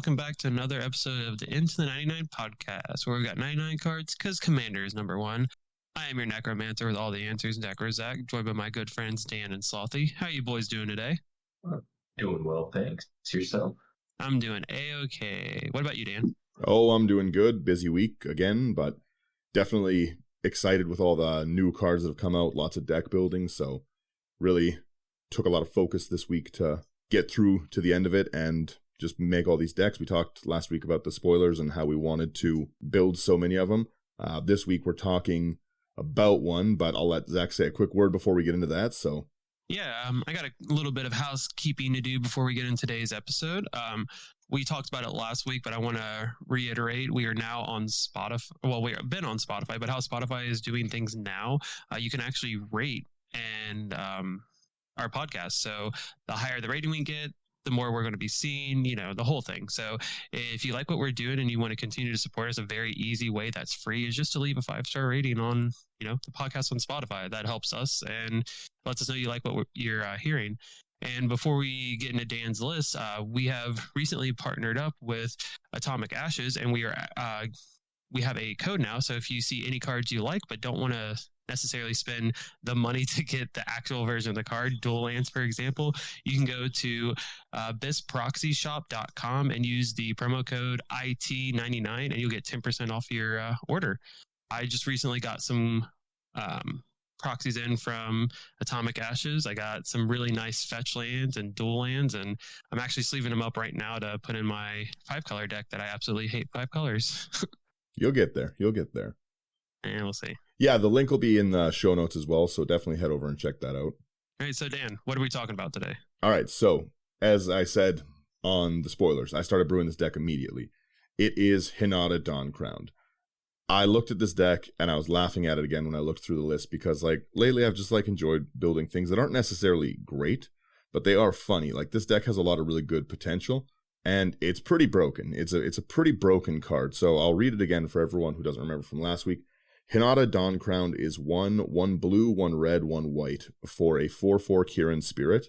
welcome back to another episode of the Into the 99 podcast, where we've got 99 cards because Commander is number one. I am your necromancer with all the answers, Necrozak, joined by my good friends Dan and Salty. How you boys doing today? Doing well, thanks. Yourself? I'm doing A-okay. What about you, Dan? Oh, I'm doing good. Busy week again, but definitely excited with all the new cards that have come out. Lots of deck building, so really took a lot of focus this week to get through to the end of it and just make all these decks. We talked last week about the spoilers and how we wanted to build so many of them. This week we're talking about one, but I'll let Zach say a quick word before we get into that. So, yeah, I got a little bit of housekeeping to do before we get into today's episode. We talked about it last week, but I want to reiterate, we are now on Spotify. Well, we have been on Spotify, but how Spotify is doing things now, you can actually rate and our podcast. So the higher the rating we get, the more we're going to be seen, the whole thing. So if you like what we're doing and you want to continue to support us, a very easy way that's free is just to leave a 5-star rating on, the podcast on Spotify. That helps us and lets us know you like what you're hearing. And before we get into Dan's list, we have recently partnered up with Atomic Ashes, and we have a code now. So if you see any cards you like but don't want to necessarily spend the money to get the actual version of the card, dual lands, for example, you can go to bisproxyshop.com and use the promo code IT99 and you'll get 10% off your order. I just recently got some proxies in from Atomic Ashes. I got some really nice fetch lands and dual lands, and I'm actually sleeving them up right now to put in my 5-color deck that I absolutely hate 5 colors. You'll get there. And we'll see. Yeah, the link will be in the show notes as well, so definitely head over and check that out. All right, so Dan, what are we talking about today? All right, so as I said on the spoilers, I started brewing this deck immediately. It is Hinata Dawn Crowned. I looked at this deck and I was laughing at it again when I looked through the list because lately I've just enjoyed building things that aren't necessarily great, but they are funny. This deck has a lot of really good potential and it's pretty broken. It's a pretty broken card. So I'll read it again for everyone who doesn't remember from last week. Hinata Dawn Crowned is 1 blue, 1 red, 1 white for a 4/4 Kirin Spirit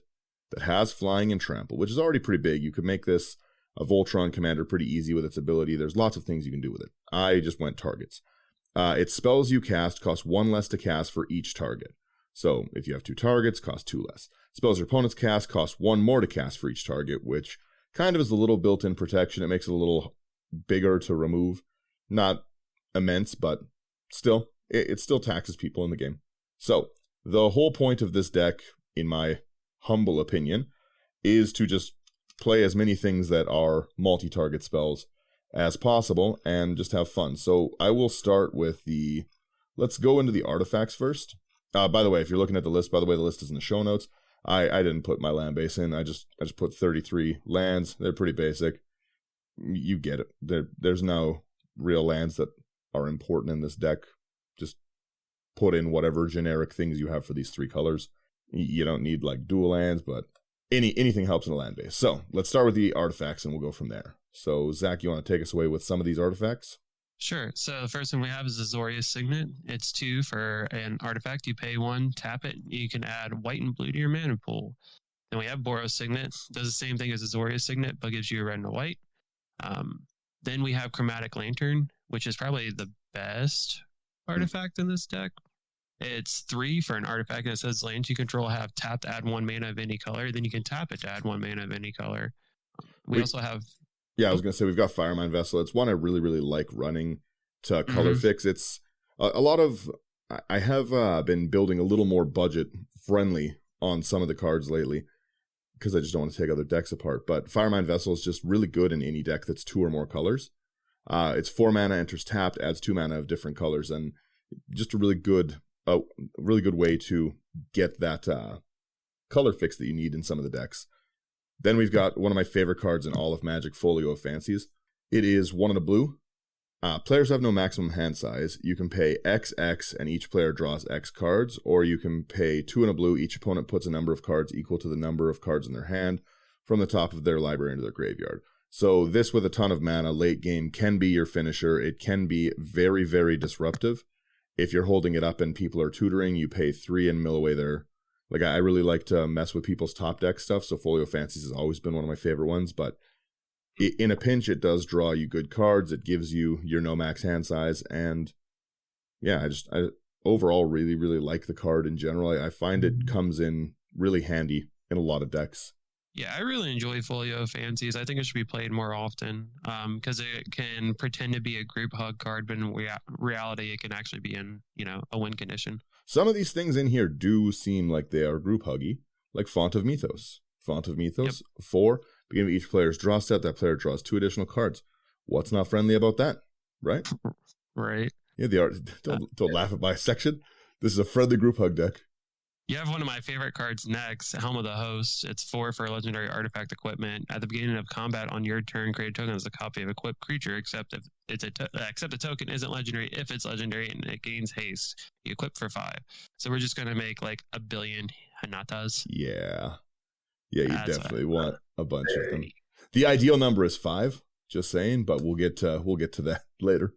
that has flying and trample, which is already pretty big. You could make this a Voltron commander pretty easy with its ability. There's lots of things you can do with it. I just went targets. Its spells you cast cost 1 less to cast for each target. So if you have 2 targets, cost 2 less. Spells your opponents cast cost 1 more to cast for each target, which kind of is a little built-in protection. It makes it a little bigger to remove. Not immense, but still, it still taxes people in the game. So the whole point of this deck, in my humble opinion, is to just play as many things that are multi-target spells as possible and just have fun. So I will start with let's go into the artifacts first. By the way, if you're looking at the list, the list is in the show notes. I didn't put my land base in. I just put 33 lands. They're pretty basic. You get it. There's no real lands that are important in this deck. Just put in whatever generic things you have for these 3 colors. You don't need dual lands, but anything helps in a land base. So let's start with the artifacts and we'll go from there. So Zach, you want to take us away with some of these artifacts? Sure. So the first one we have is the Azorius Signet. It's 2 for an artifact. You pay 1, tap it. You can add white and blue to your mana pool. Then we have Boros Signet. Does the same thing as Azorius Signet, but gives you a red and a white. Then we have Chromatic Lantern, which is probably the best artifact in this deck. It's 3 for an artifact, and it says lands you control have tapped, add 1 mana of any color. Then you can tap it to add 1 mana of any color. We also have... Yeah, I was going to say, we've got Firemine Vessel. It's one I really, really like running to color fix. It's a lot of... I have been building a little more budget-friendly on some of the cards lately, because I just don't want to take other decks apart. But Firemine Vessel is just really good in any deck that's 2 or more colors. It's 4 mana, enters tapped, adds 2 mana of different colors, and just a really good way to get that color fix that you need in some of the decks. Then we've got one of my favorite cards in all of Magic, Folio of Fancies. It is 1 in a blue. Players have no maximum hand size. You can pay XX and each player draws X cards, or you can pay 2 in a blue. Each opponent puts a number of cards equal to the number of cards in their hand from the top of their library into their graveyard. So this, with a ton of mana, late game can be your finisher. It can be very, very disruptive. If you're holding it up and people are tutoring, you pay 3 and mill away their... I really like to mess with people's top deck stuff, so Folio Fancies has always been one of my favorite ones, but in a pinch, it does draw you good cards. It gives you your no max hand size, and yeah, I overall really, really like the card in general. I find it comes in really handy in a lot of decks. Yeah, I really enjoy Folio Fancies. I think it should be played more often because it can pretend to be a group hug card, but in reality, it can actually be in, a win condition. Some of these things in here do seem like they are group huggy, like Font of Mythos. Font of Mythos, 4, beginning of each player's draw step, that player draws 2 additional cards. What's not friendly about that, right? Right. Yeah, don't laugh at my section. This is a friendly group hug deck. You have one of my favorite cards next, Helm of the Host. It's 4 for legendary artifact equipment. At the beginning of combat on your turn, create a token as a copy of equipped creature, except if except the token isn't legendary if it's legendary and it gains haste. You equip for 5. So we're just gonna make like a billion Hinatas. Yeah, you definitely want a bunch of them. The ideal number is 5. Just saying, but we'll get to that later.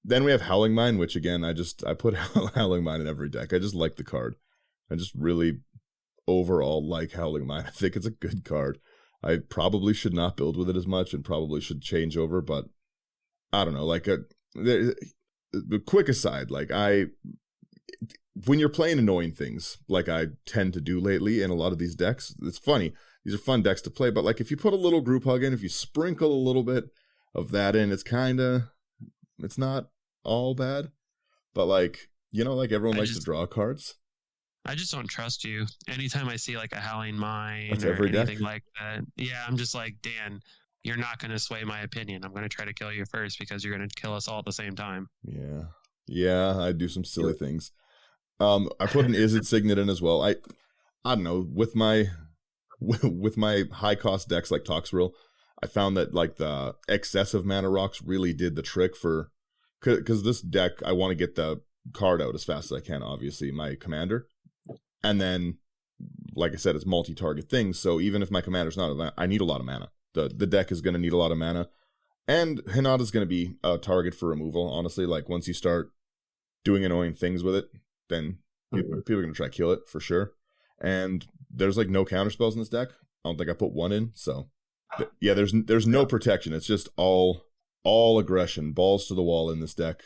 Then we have Howling Mine, which again, I put Howling Mine in every deck. I just like the card. I just really overall like Howling Mine. I think it's a good card. I probably should not build with it as much and probably should change over, but I don't know. Like the quick aside, like when you're playing annoying things, like I tend to do lately in a lot of these decks, it's funny. These are fun decks to play, but like if you put a little group hug in, if you sprinkle a little bit of that in, it's not all bad, but like everyone likes to draw cards. I just don't trust you. Anytime I see like a Howling Mine That's or every anything deck. like that, yeah, I'm just like, Dan, you're not going to sway my opinion. I'm going to try to kill you first because you're going to kill us all at the same time. Yeah, I do some silly things. I put an Izzet Signet in as well. I don't know, with my high cost decks like Toxrill, I found that like the excessive mana rocks really did the trick for, because this deck, I want to get the card out as fast as I can, obviously, my commander. And then, like I said, it's multi-target things, so even if my commander's not, I need a lot of mana. The deck is going to need a lot of mana. And Hinata's going to be a target for removal, honestly. Like, once you start doing annoying things with it, then people are going to try to kill it, for sure. And there's, like, no counterspells in this deck. I don't think I put one in, so... Yeah, there's no protection. It's just all aggression, balls to the wall in this deck.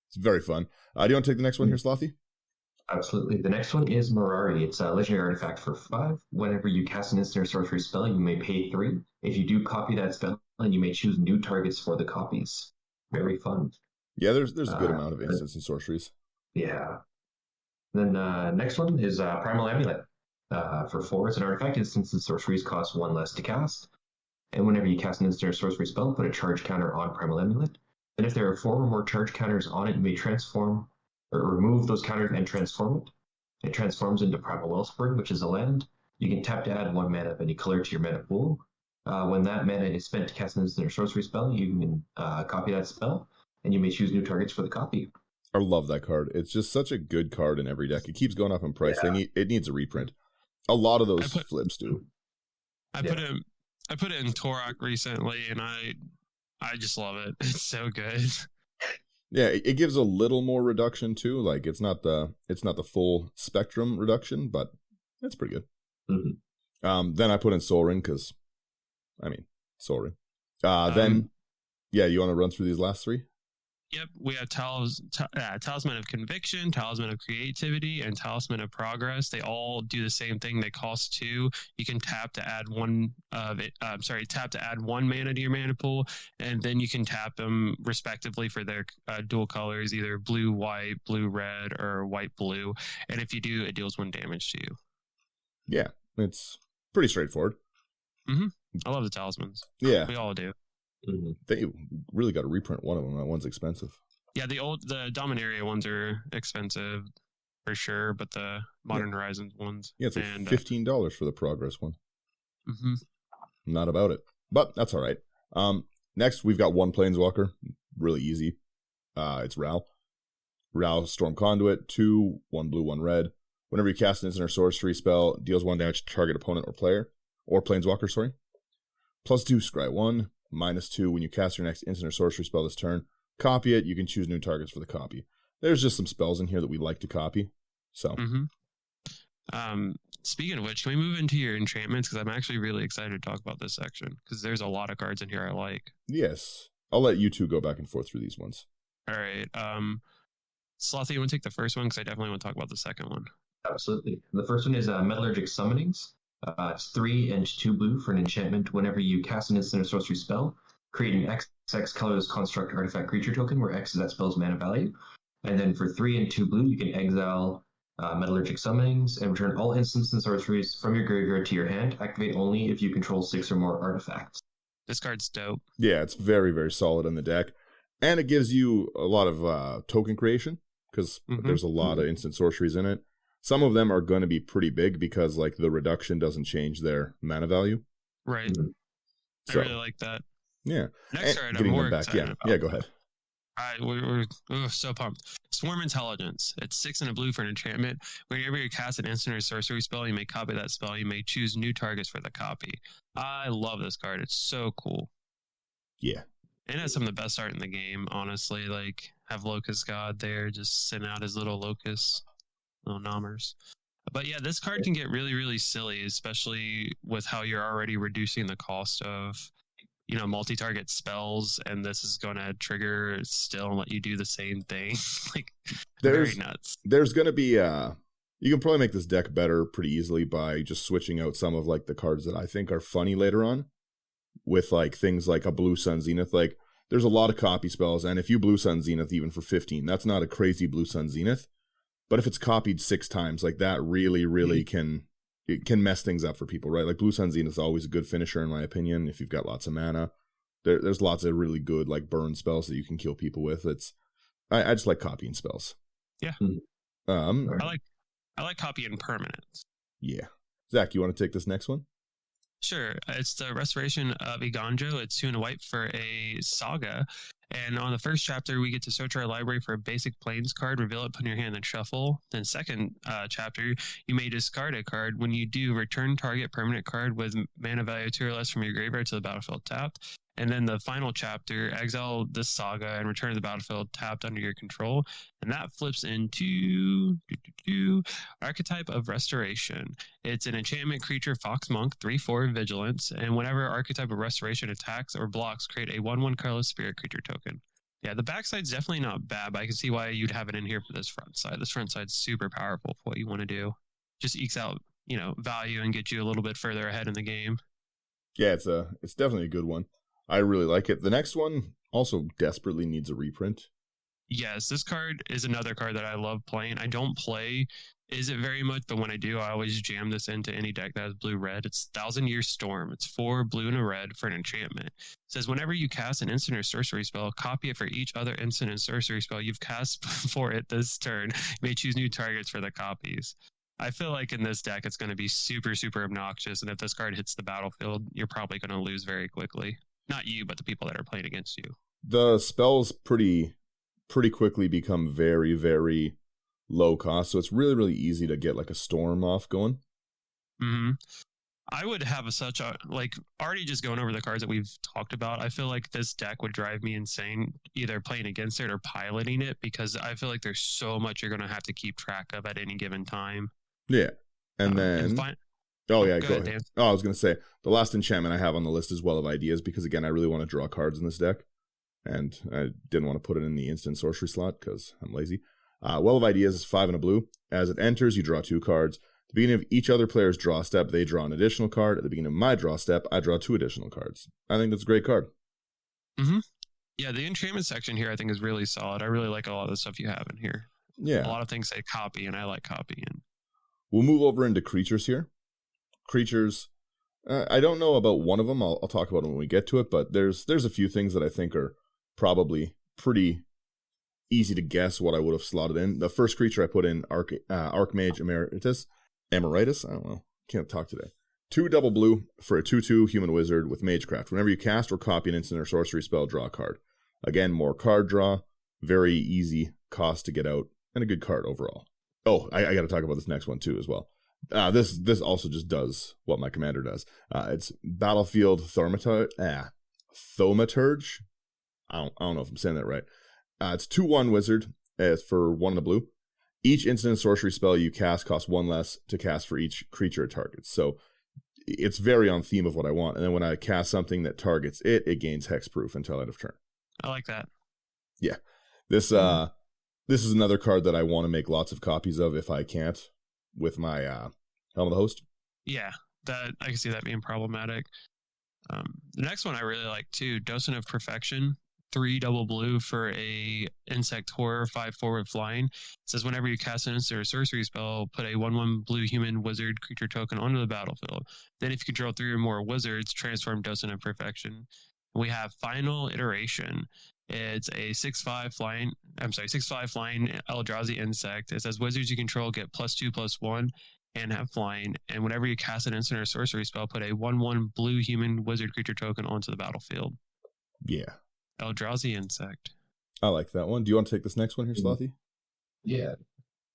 It's very fun. Do you want to take the next one here, Slothy? Absolutely. The next one is Mirari. It's a legendary artifact for 5. Whenever you cast an instant or sorcery spell, you may pay 3. If you do copy that spell, and you may choose new targets for the copies. Very fun. Yeah, there's a good amount of instants and sorceries. Yeah. Then next one is Primal Amulet. For 4, it's an artifact. Instants and sorceries cost 1 less to cast. And whenever you cast an instant or sorcery spell, put a charge counter on Primal Amulet. And if there are 4 or more charge counters on it, you may transform or remove those counters and transform it. It transforms into Primal Wellspring, which is a land. You can tap to add 1 mana of any color to your mana pool. When that mana is spent to cast an instant or sorcery spell, you can copy that spell, and you may choose new targets for the copy. I love that card. It's just such a good card in every deck. It keeps going up in price. Yeah. It needs a reprint. A lot of those flips do. I put it in Torok recently, and I just love it. It's so good. Yeah, it gives a little more reduction too. Like it's not the full spectrum reduction, but it's pretty good. Mm-hmm. Then I put in Sol Ring because, Sol Ring. Then, yeah, you want to run through these last 3? Yep, we have Talisman of Conviction, Talisman of Creativity, and Talisman of Progress. They all do the same thing. They cost 2. You can tap to add 1 mana to your mana pool, and then you can tap them respectively for their dual colors, either blue, white, blue, red, or white, blue. And if you do, it deals 1 damage to you. Yeah, it's pretty straightforward. Mm-hmm. I love the talismans. Yeah, we all do. Mm-hmm. They really got to reprint one of them. That one's expensive. Yeah, the Dominaria ones are expensive for sure, but the Modern Horizons ones. Yeah, it's like $15 for the Progress one. Mm-hmm. Not about it, but that's all right. Next, we've got 1 Planeswalker. Really easy. It's Ral. Ral, Storm Conduit, 2, 1 blue, 1 red. Whenever you cast an instant or sorcery spell, deals 1 damage to target opponent or player. Or Planeswalker, sorry. +2, scry 1. -2 when you cast your next instant or sorcery spell this turn. Copy it. You can choose new targets for the copy. There's just some spells in here that we like to copy. So, Speaking of which, can we move into your enchantments? Because I'm actually really excited to talk about this section because there's a lot of cards in here I like. Yes. I'll let you two go back and forth through these ones. All right. Slothy, you want to take the first one? Because I definitely want to talk about the second one. Absolutely. The first one is Metallurgic Summonings. It's 3 and 2 blue for an enchantment. Whenever you cast an instant or sorcery spell, create an XX colorless construct artifact creature token, where X is that spell's mana value. And then for 3 and 2 blue, you can exile Metallurgic Summonings and return all instants and sorceries from your graveyard to your hand. Activate only if you control 6 or more artifacts. This card's dope. Yeah, it's very, very solid on the deck. And it gives you a lot of token creation, because there's a lot of instant sorceries in it. Some of them are going to be pretty big because like the reduction doesn't change their mana value. Right. So, I really like that. Yeah. Next card I'm more excited about. Yeah, go ahead. We're so pumped. Swarm Intelligence. It's 6 and a blue for an enchantment. Whenever you cast an instant or sorcery spell, you may copy that spell. You may choose new targets for the copy. I love this card. It's so cool. Yeah. And it has some of the best art in the game, honestly. Like, have Locust God there, just sending out his little locusts, little nommers. But yeah, this card can get really, really silly, especially with how you're already reducing the cost of, multi-target spells, and this is going to trigger still and let you do the same thing. Like, very nuts. There's going to be, you can probably make this deck better pretty easily by just switching out some of like the cards that I think are funny later on, with like things like a Blue Sun Zenith. Like, there's a lot of copy spells, and if you Blue Sun Zenith even for 15, that's not a crazy Blue Sun Zenith. But if it's copied 6 times, like that really can mess things up for people, right? Like Blue Sun Zenith is always a good finisher in my opinion. If you've got lots of mana, there's lots of really good like burn spells that you can kill people with. I just like copying spells. Yeah. I like copying permanents. Yeah. Zach, you want to take this next one? Sure. It's the Restoration of Iganjo. It's 2 and a white for a saga. And on the first chapter, we get to search our library for a basic plains card, reveal it, put in your hand, and shuffle. Then second chapter, you may discard a card. When you do, return target permanent card with mana value 2 or less from your graveyard to the battlefield tapped. And then the final chapter, exile this saga and return to the battlefield tapped under your control. And that flips into Archetype of Restoration. It's an enchantment creature, Fox Monk, 3/4 vigilance. And whenever Archetype of Restoration attacks or blocks, create a 1/1 colorless spirit creature token. Yeah, the backside's definitely not bad, but I can see why you'd have it in here for this front side. This front side's super powerful for what you want to do. Just ekes out, value and get you a little bit further ahead in the game. Yeah, it's definitely a good one. I really like it. The next one also desperately needs a reprint. Yes, this card is another card that I love playing. I don't play it very much, but when I do, I always jam this into any deck that has blue-red. It's 1,000-Year Storm. It's 4 blue and a red for an enchantment. It says whenever you cast an instant or sorcery spell, copy it for each other instant and sorcery spell you've cast for it this turn. You may choose new targets for the copies. I feel like in this deck, it's going to be super, super obnoxious, and if this card hits the battlefield, you're probably going to lose very quickly. Not you, but the people that are playing against you. The spells pretty quickly become very, very low cost, so it's really, really easy to get like a storm off going. Mm-hmm. I would have already just going over the cards that we've talked about, I feel like this deck would drive me insane, either playing against it or piloting it, because I feel like there's so much you're going to have to keep track of at any given time. Yeah. And then... go ahead. I was going to say, the last enchantment I have on the list is Well of Ideas, because again, I really want to draw cards in this deck, and I didn't want to put it in the instant sorcery slot because I'm lazy. Well of Ideas is 5 and a blue. As it enters, you draw 2 cards. At the beginning of each other player's draw step, they draw an additional card. At the beginning of my draw step, I draw 2 additional cards. I think that's a great card. Mm-hmm. Yeah, the enchantment section here I think is really solid. I really like a lot of the stuff you have in here. Yeah. A lot of things say copy, and I like copying. We'll move over into creatures here. Creatures, I don't know about one of them. I'll talk about them when we get to it, but there's a few things that I think are probably pretty easy to guess what I would have slotted in. The first creature I put in, Archmage Emeritus. I don't know. Can't talk today. 2 double blue for a 2/2 human wizard with Magecraft. Whenever you cast or copy an instant or sorcery spell, draw a card. Again, more card draw, very easy cost to get out, and a good card overall. Oh, I got to talk about this next one too as well. This also just does what my commander does. It's Battlefield Thaumaturge. I don't know if I'm saying that right. It's 2/1 wizard. It's for 1 in the blue. Each instant and sorcery spell you cast costs 1 less to cast for each creature it targets. So it's very on theme of what I want. And then when I cast something that targets it, it gains hexproof until end of turn. I like that. Yeah. This is another card that I want to make lots of copies of if I can't with my Helm of the Host. Yeah, that I can see that being problematic. The next one I really like too, Docent of Perfection. 3 double blue for a insect horror, 5/4 with flying. It says whenever you cast an instant or sorcery spell, put a 1/1 blue human wizard creature token onto the battlefield. Then if you control 3 or more wizards, transform Docent of Perfection. We have Final Iteration. It's a 6/5 flying Eldrazi insect. It says wizards you control get +2/+1 and have flying. And whenever you cast an instant or sorcery spell, put a 1/1 blue human wizard creature token onto the battlefield. Yeah. Eldrazi insect. I like that one. Do you want to take this next one here, Slothy? Yeah.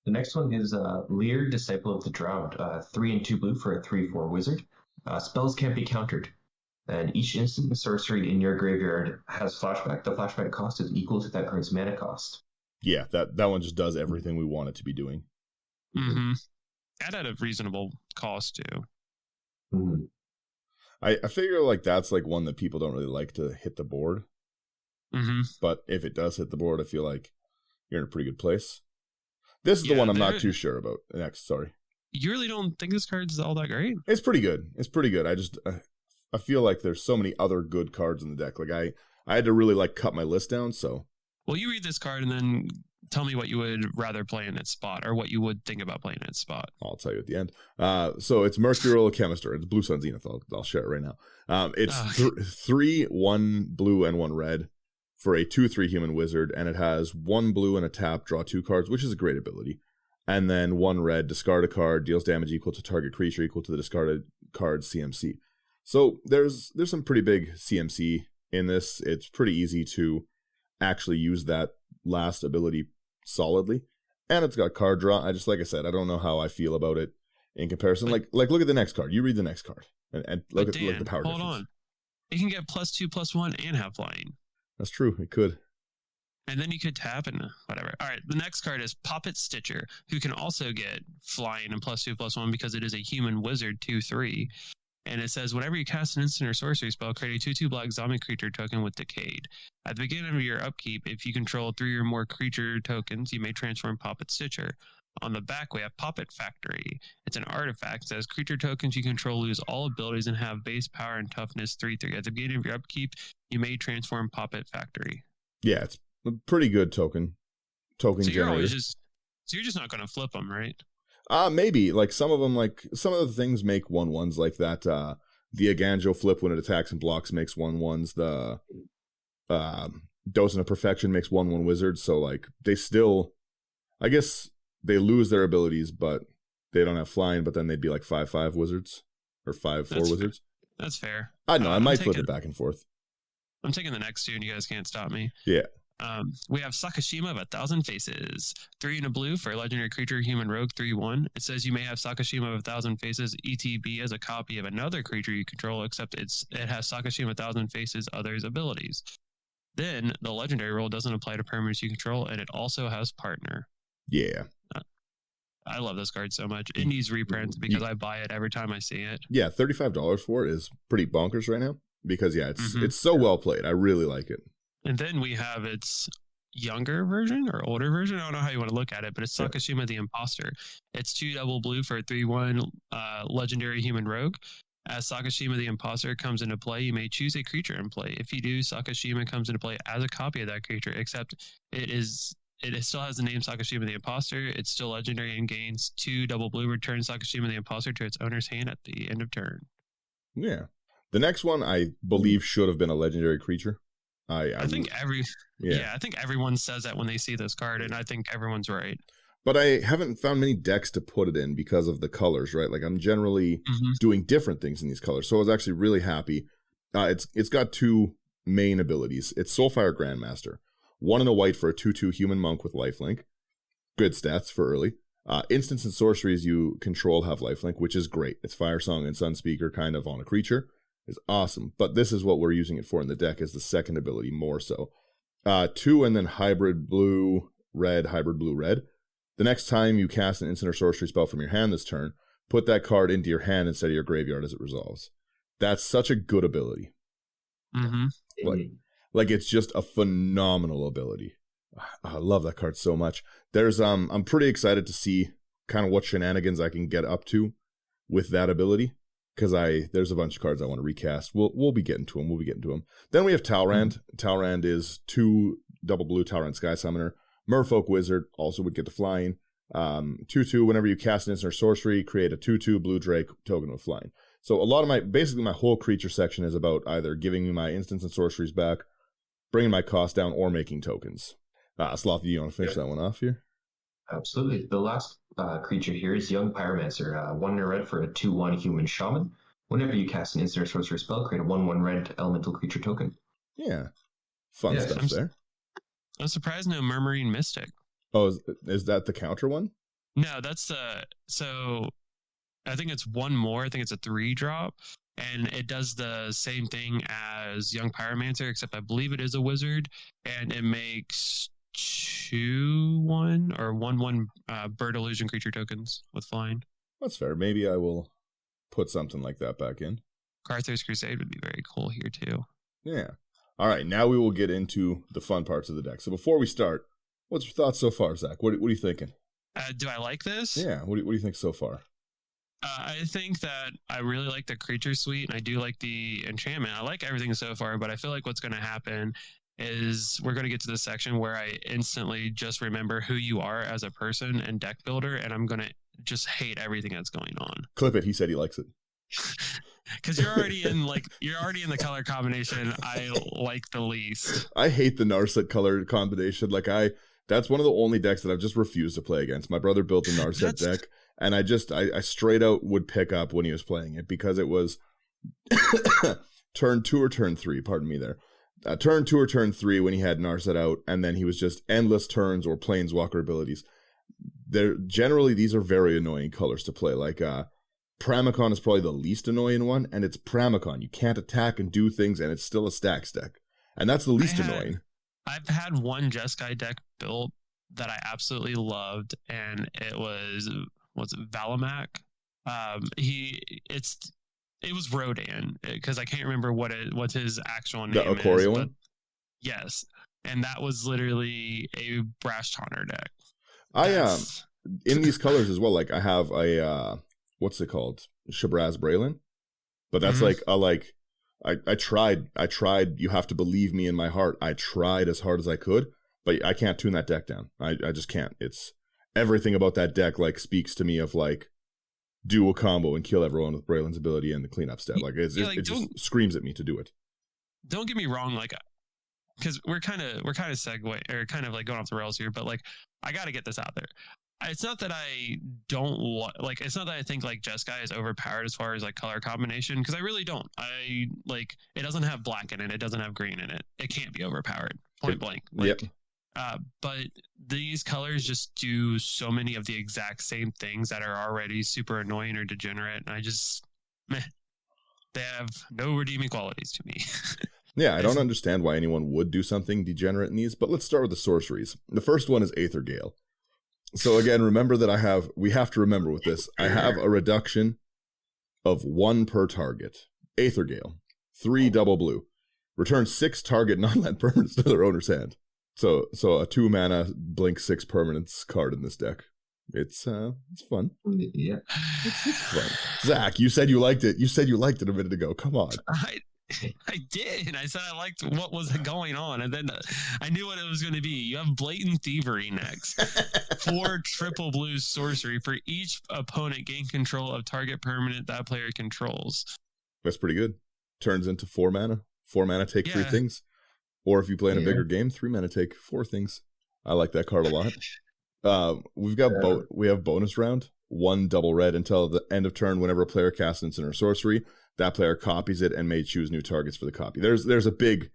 The next one is Lear, Disciple of the Drowned. 3 and 2 blue for a 3/4 wizard. Spells can't be countered. And each instant and sorcery in your graveyard has flashback. The flashback cost is equal to that card's mana cost. Yeah, that one just does everything we want it to be doing. Mm-hmm. And at a reasonable cost, too. Mm-hmm. I figure like that's like one that people don't really like to hit the board. Mm-hmm. But if it does hit the board, I feel like you're in a pretty good place. This is the one I'm not too sure about. Next, sorry. You really don't think this card's all that great? It's pretty good. I feel like there's so many other good cards in the deck. Like I had to really like cut my list down. So. Well, you read this card and then tell me what you would rather play in its spot, or what you would think about playing in its spot. I'll tell you at the end. So it's Mercurial Chemister. It's Blue Sun Zenith. I'll share it right now. It's 3, 1 blue and 1 red for a 2/3 human wizard, and it has 1 blue and a tap, draw 2 cards, which is a great ability. And then 1 red, discard a card, deals damage equal to target creature equal to the discarded card's CMC. So there's some pretty big CMC in this. It's pretty easy to actually use that last ability solidly. And it's got card draw. Like I said, I don't know how I feel about it in comparison. Like look at the next card. You read the next card and look at the power difference. Hold on. It can get +2/+1 and have flying. That's true. It could. And then you could tap and whatever. All right. The next card is Poppet Stitcher, who can also get flying and +2/+1 because it is a human wizard 2/3. And it says whenever you cast an instant or sorcery spell, create a 2/2 black zombie creature token with Decayed. At the beginning of your upkeep, if you control 3 or more creature tokens, you may transform Poppet Stitcher. On the back, we have Poppet Factory. It's an artifact that says creature tokens you control lose all abilities and have base power and toughness 3/3. At the beginning of your upkeep, you may transform Poppet Factory. Yeah, it's a pretty good token generator. So you're just not going to flip them, right? Maybe. Like some of them, like some of the things make 1/1s like that. The Aganjo flip when it attacks and blocks makes 1/1s. The Docent of Perfection makes 1/1 wizards. So like they still, I guess they lose their abilities, but they don't have flying. But then they'd be like 5/5 wizards or 5/4 wizards. That's fair. I don't know. I might flip it back and forth. I'm taking the next 2, and you guys can't stop me. Yeah. We have Sakashima of 1,000 Faces. 3 and a blue for a legendary creature, human rogue, 3/1. It says you may have Sakashima of 1,000 Faces ETB as a copy of another creature you control, except it has Sakashima 1,000 Faces others abilities. Then the legendary rule doesn't apply to permanents you control, and it also has partner. Yeah. I love this card so much. It needs reprints because I buy it every time I see it. Yeah, $35 for it is pretty bonkers right now because it's so well played. I really like it. And then we have its younger version or older version. I don't know how you want to look at it, but it's Sakashima the Imposter. It's 2 double blue for a 3/1 legendary human rogue. As Sakashima the Imposter comes into play, you may choose a creature in play. If you do, Sakashima comes into play as a copy of that creature, except it still has the name Sakashima the Imposter. It's still legendary and gains 2 double blue. Return Sakashima the Imposter to its owner's hand at the end of turn. Yeah. The next one I believe should have been a legendary creature. I think everyone says that when they see this card, and I think everyone's right. But I haven't found many decks to put it in because of the colors, right? Like I'm generally doing different things in these colors. So I was actually really happy. It's got 2 main abilities. It's Soulfire Grandmaster. 1 and a white for a 2/2 human monk with lifelink. Good stats for early. Instants and sorceries you control have lifelink, which is great. It's Fire Song and Sunspeaker kind of on a creature. Is awesome, but this is what we're using it for in the deck as the second ability more so. 2 and then hybrid blue red. The next time you cast an instant or sorcery spell from your hand this turn, put that card into your hand instead of your graveyard as it resolves. That's such a good ability. Mm-hmm. Like it's just a phenomenal ability. I love that card so much. I'm pretty excited to see kind of what shenanigans I can get up to with that ability, because there's a bunch of cards I want to recast. We'll be getting to them. Then we have Talrand. Talrand is 2 double blue Talrand Sky Summoner. Merfolk Wizard also would get the flying. 2/2, whenever you cast an instant or sorcery, create a 2/2 blue Drake token with flying. So a lot of basically my whole creature section is about either giving me my instants and sorceries back, bringing my cost down, or making tokens. Sloth, do you want to finish that one off here? Absolutely. The last creature here is Young Pyromancer, 1 red for a 2/1 human shaman. Whenever you cast an instant or sorcery spell, create a 1/1 red elemental creature token. Yeah. Fun stuff there. I'm surprised no Murmuring Mystic. Oh, is that the counter one? No, that's so I think it's one more. I think it's a 3-drop, and it does the same thing as Young Pyromancer, except I believe it is a wizard, and it makes 2/1 or 1/1 bird illusion creature tokens with flying. That's fair. Maybe I will put something like that back in. Carthur's Crusade would be very cool here too. Yeah. All right, now we will get into the fun parts of the deck. So before we start, what's your thoughts so far, Zach? What are you thinking? Do I like this? Yeah, what do you think so far? I think that I really like the creature suite, and I do like the enchantment. I like everything so far, but I feel like what's going to happen is we're going to get to this section where I instantly just remember who you are as a person and deck builder, and I'm going to just hate everything that's going on. Clip it. He said he likes it. Because you're already in the color combination I like the least. I hate the Narset color combination. That's one of the only decks that I've just refused to play against. My brother built a Narset deck, and I straight out would pick up when he was playing it because it was turn 2 or turn 3. Pardon me there. Turn 2 or turn 3 when he had Narset out, and then he was just endless turns or planeswalker abilities. Generally, these are very annoying colors to play. Pramicon is probably the least annoying one, and it's Pramicon. You can't attack and do things, and it's still a stacks deck. And that's the least annoying. I've had one Jeskai deck built that I absolutely loved, and it was Valamak. It was Rodan, because I can't remember what his actual name is. The Ikoria one? Yes. And that was literally a Brash Taunter deck. In these colors as well, I have a what's it called? Shabraz Braylon. But that's I tried, you have to believe me in my heart. I tried as hard as I could, but I can't tune that deck down. I just can't. It's everything about that deck speaks to me of do a combo and kill everyone with Braylon's ability and the cleanup step. It just screams at me to do it. Don't get me wrong, because we're kind of segue or kind of going off the rails here, but I got to get this out there. It's not that I don't it's not that I think Jeskai is overpowered as far as color combination, because I really don't. It doesn't have black in it. It doesn't have green in it. It can't be overpowered. Point blank. Yep. But these colors just do so many of the exact same things that are already super annoying or degenerate. And they have no redeeming qualities to me. Yeah, I don't understand why anyone would do something degenerate in these, but let's start with the sorceries. The first one is Aether Gale. So again, remember that we have to remember with this, I have a reduction of 1 per target. Aether Gale, 3 double blue. Return 6 target non-land permanents to their owner's hand. So a 2 mana blink 6 permanents card in this deck. It's fun. Yeah. It's fun. Zach, you said you liked it. You said you liked it a minute ago. Come on. I did. I said I liked what was going on, and then I knew what it was going to be. You have Blatant Thievery next. 4 triple blue sorcery for each opponent gain control of target permanent that player controls. That's pretty good. Turns into 4 mana. 4 mana take 3 things. Or if you play in a bigger game, 3 mana take 4 things. I like that card a lot. We have bonus round. 1 double red until the end of turn. Whenever a player casts instant or sorcery, that player copies it and may choose new targets for the copy. There's a big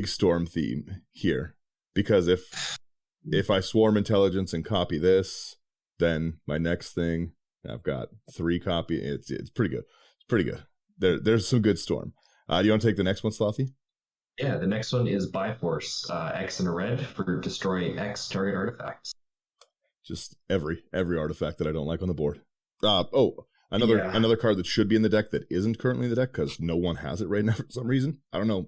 storm theme here, because if I swarm intelligence and copy this, then my next thing I've got 3 copy. It's pretty good. It's pretty good. There's some good storm. Do you want to take the next one, Slothy? Yeah, the next one is Byforce, X and a red for destroy X target artifacts. Just every artifact that I don't like on the board. Another card that should be in the deck that isn't currently in the deck because no one has it right now for some reason. I don't know.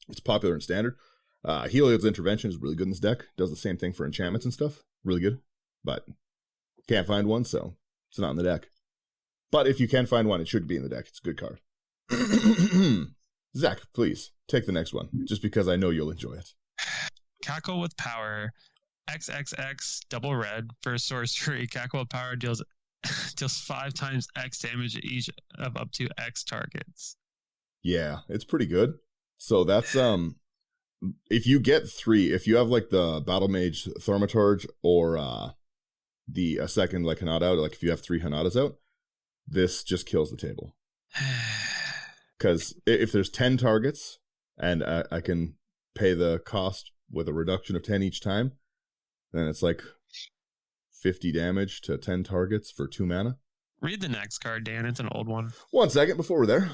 It's popular in Standard. Heliod's Intervention is really good in this deck. Does the same thing for enchantments and stuff. Really good. But can't find one, so it's not in the deck. But if you can find one, it should be in the deck. It's a good card. Zach, please, take the next one, just because I know you'll enjoy it. Cackle with Power. XXX double red for sorcery. Cackle with Power deals 5 times X damage at each of up to X targets. Yeah, it's pretty good. So that's if you get 3, if you have like the Battle Mage Thaumaturge or the second like Hinata out, like if you have 3 Hinatas out, this just kills the table. Because if there's 10 targets and I can pay the cost with a reduction of 10 each time, then it's like 50 damage to 10 targets for 2 mana. Read the next card, Dan. It's an old one. 1 second before we're there.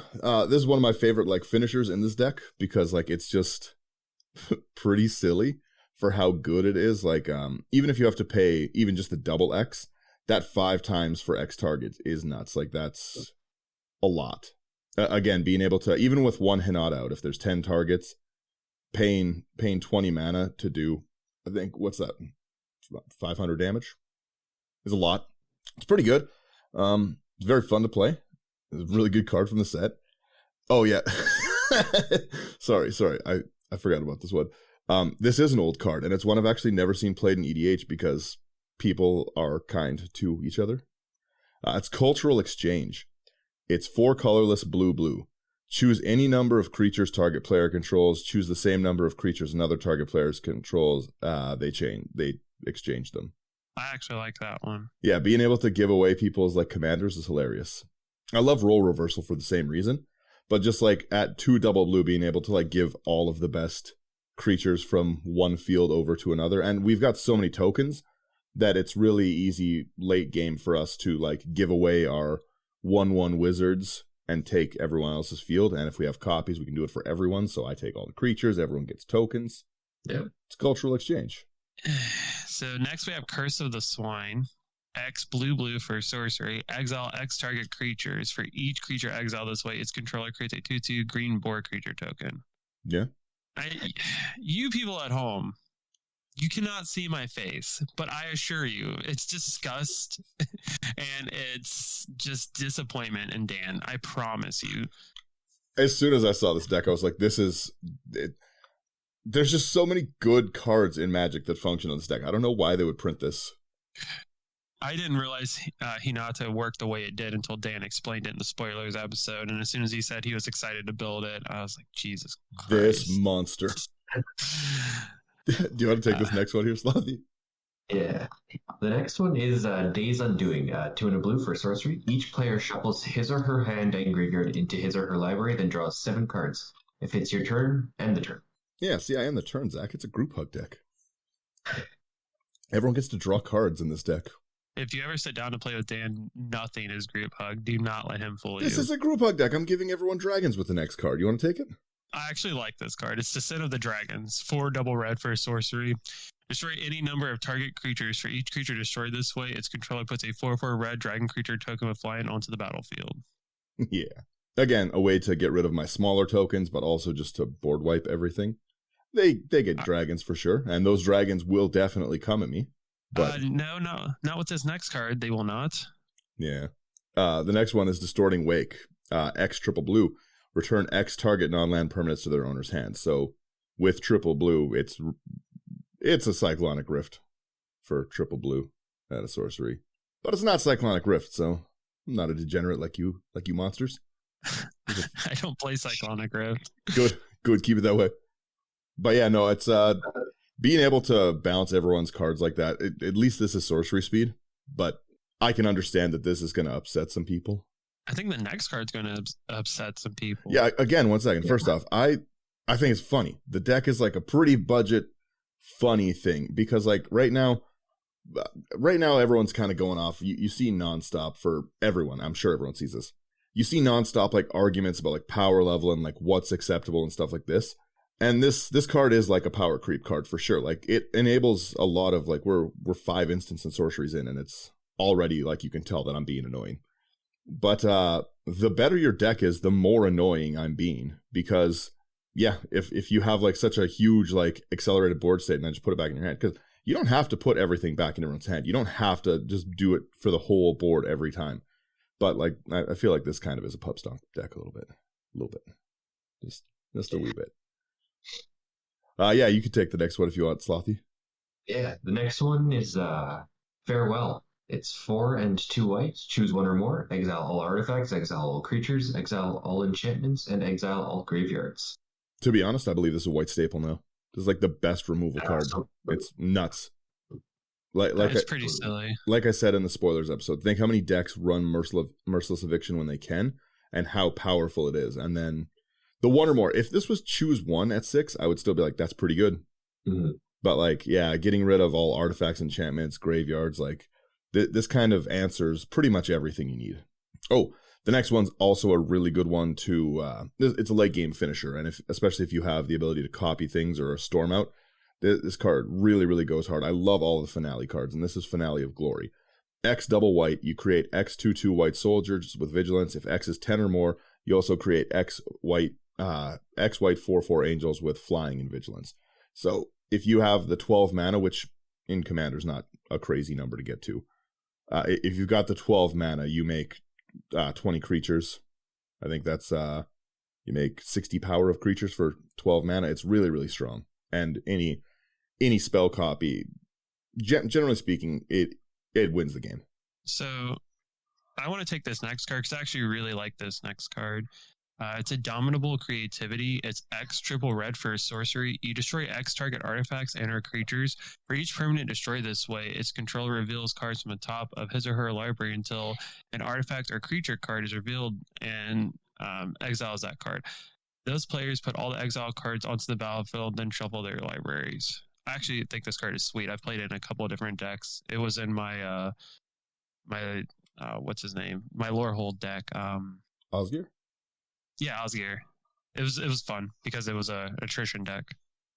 This is one of my favorite like finishers in this deck because like it's just pretty silly for how good it is. Like even if you have to pay even just the double X, that 5 times for X targets is nuts. Like that's a lot. Again, being able to, even with 1 Hinata out, if there's 10 targets, paying 20 mana to do, I think, what's that? It's about 500 damage. Is a lot. It's pretty good. It's very fun to play. It's a really good card from the set. Oh yeah. sorry. I forgot about this one. This is an old card, and it's one I've actually never seen played in EDH because people are kind to each other. It's Cultural Exchange. It's 4 colorless blue. Choose any number of creatures target player controls. Choose the same number of creatures another target player's controls. They exchange them. I actually like that one. Yeah, being able to give away people's like commanders is hilarious. I love role reversal for the same reason, but just like at 2 double blue, being able to like give all of the best creatures from one field over to another. And we've got so many tokens that it's really easy late game for us to like give away our 1/1 wizards and take everyone else's field. And if we have copies, we can do it for everyone. So I take all the creatures, everyone gets tokens. Yeah. It's Cultural Exchange. So next we have Curse of the Swine. X blue for sorcery. Exile X target creatures. For each creature exiled this way, its controller creates a 2/2 green boar creature token. Yeah. You people at home, you cannot see my face, but I assure you, it's disgust and it's just disappointment. And Dan, I promise you. As soon as I saw this deck, I was like, this is... There's just so many good cards in Magic that function on this deck. I don't know why they would print this. I didn't realize Hinata worked the way it did until Dan explained it in the spoilers episode. And as soon as he said he was excited to build it, I was like, Jesus Christ. This monster. Do you want to take this next one here, Slothy? Yeah. The next one is Days Undoing. 2 and a blue for sorcery. Each player shuffles his or her hand and graveyard into his or her library, then draws 7 cards. If it's your turn, end the turn. Yeah, see, I am the turn, Zach. It's a group hug deck. Everyone gets to draw cards in this deck. If you ever sit down to play with Dan, nothing is group hug. Do not let him fool you. This is a group hug deck. I'm giving everyone dragons with the next card. You want to take it? I actually like this card. It's Descent of the Dragons. 4 double red for sorcery. Destroy any number of target creatures. For each creature destroyed this way, its controller puts a 4/4 red dragon creature token with flying onto the battlefield. Yeah. Again, a way to get rid of my smaller tokens, but also just to board wipe everything. They get dragons for sure, and those dragons will definitely come at me. But no, not with this next card. They will not. Yeah. The next one is Distorting Wake. X triple blue. Return X target non-land permanents to their owner's hand. So with triple blue, it's a Cyclonic Rift for triple blue at a sorcery. But it's not Cyclonic Rift, so I'm not a degenerate like you monsters. I don't play Cyclonic Rift. Good. Keep it that way. But yeah, no, it's being able to bounce everyone's cards like that. At least this is sorcery speed, but I can understand that this is going to upset some people. I think the next card's going to upset some people. Yeah, again, 1 second. First off, I think it's funny. The deck is like a pretty budget, funny thing because like right now everyone's kind of going off. You see nonstop for everyone. I'm sure everyone sees this. You see nonstop like arguments about like power level and like what's acceptable and stuff like this. And this card is like a power creep card for sure. Like it enables a lot of like we're 5 instants and sorceries in, and it's already like you can tell that I'm being annoying. But the better your deck is, the more annoying I'm being, because yeah, if you have like such a huge like accelerated board state and then just put it back in your hand, because you don't have to put everything back in everyone's hand. You don't have to just do it for the whole board every time. But like I feel like this kind of is a pub stomp deck a little bit, just a wee bit. Yeah, you could take the next one if you want, Slothy. Yeah, the next one is Farewell. It's 4 and 2 whites. Choose one or more. Exile all artifacts, exile all creatures, exile all enchantments, and exile all graveyards. To be honest, I believe this is a white staple now. This is like the best removal card. It's nuts. It's pretty silly. Like I said in the spoilers episode, think how many decks run Merciless Eviction when they can, and how powerful it is. And then the one or more. If this was choose one at 6, I would still be like, that's pretty good. Mm-hmm. But like, yeah, getting rid of all artifacts, enchantments, graveyards, like this kind of answers pretty much everything you need. Oh, the next one's also a really good one to, it's a late game finisher. And especially if you have the ability to copy things or a storm out, this card really, really goes hard. I love all of the finale cards, and this is Finale of Glory. X double white, you create X 2/2 white soldiers with vigilance. If X is 10 or more, you also create X white 4/4 angels with flying and vigilance. So if you have the 12 mana, which in Commander is not a crazy number to get to, if you've got the 12 mana, you make 20 creatures. I think that's you make 60 power of creatures for 12 mana. It's really, really strong. And any spell copy, generally speaking, it wins the game. So I want to take this next card because I actually really like this next card. It's Indomitable Creativity. It's X triple red for a sorcery. You destroy X target artifacts and/or creatures. For each permanent destroyed this way, its controller reveals cards from the top of his or her library until an artifact or creature card is revealed and exiles that card. Those players put all the exile cards onto the battlefield, then shuffle their libraries. I actually think this card is sweet. I've played it in a couple of different decks. It was in my what's his name? My Lorehold deck. Osgear? Yeah, Osgear. It was fun because it was a attrition deck.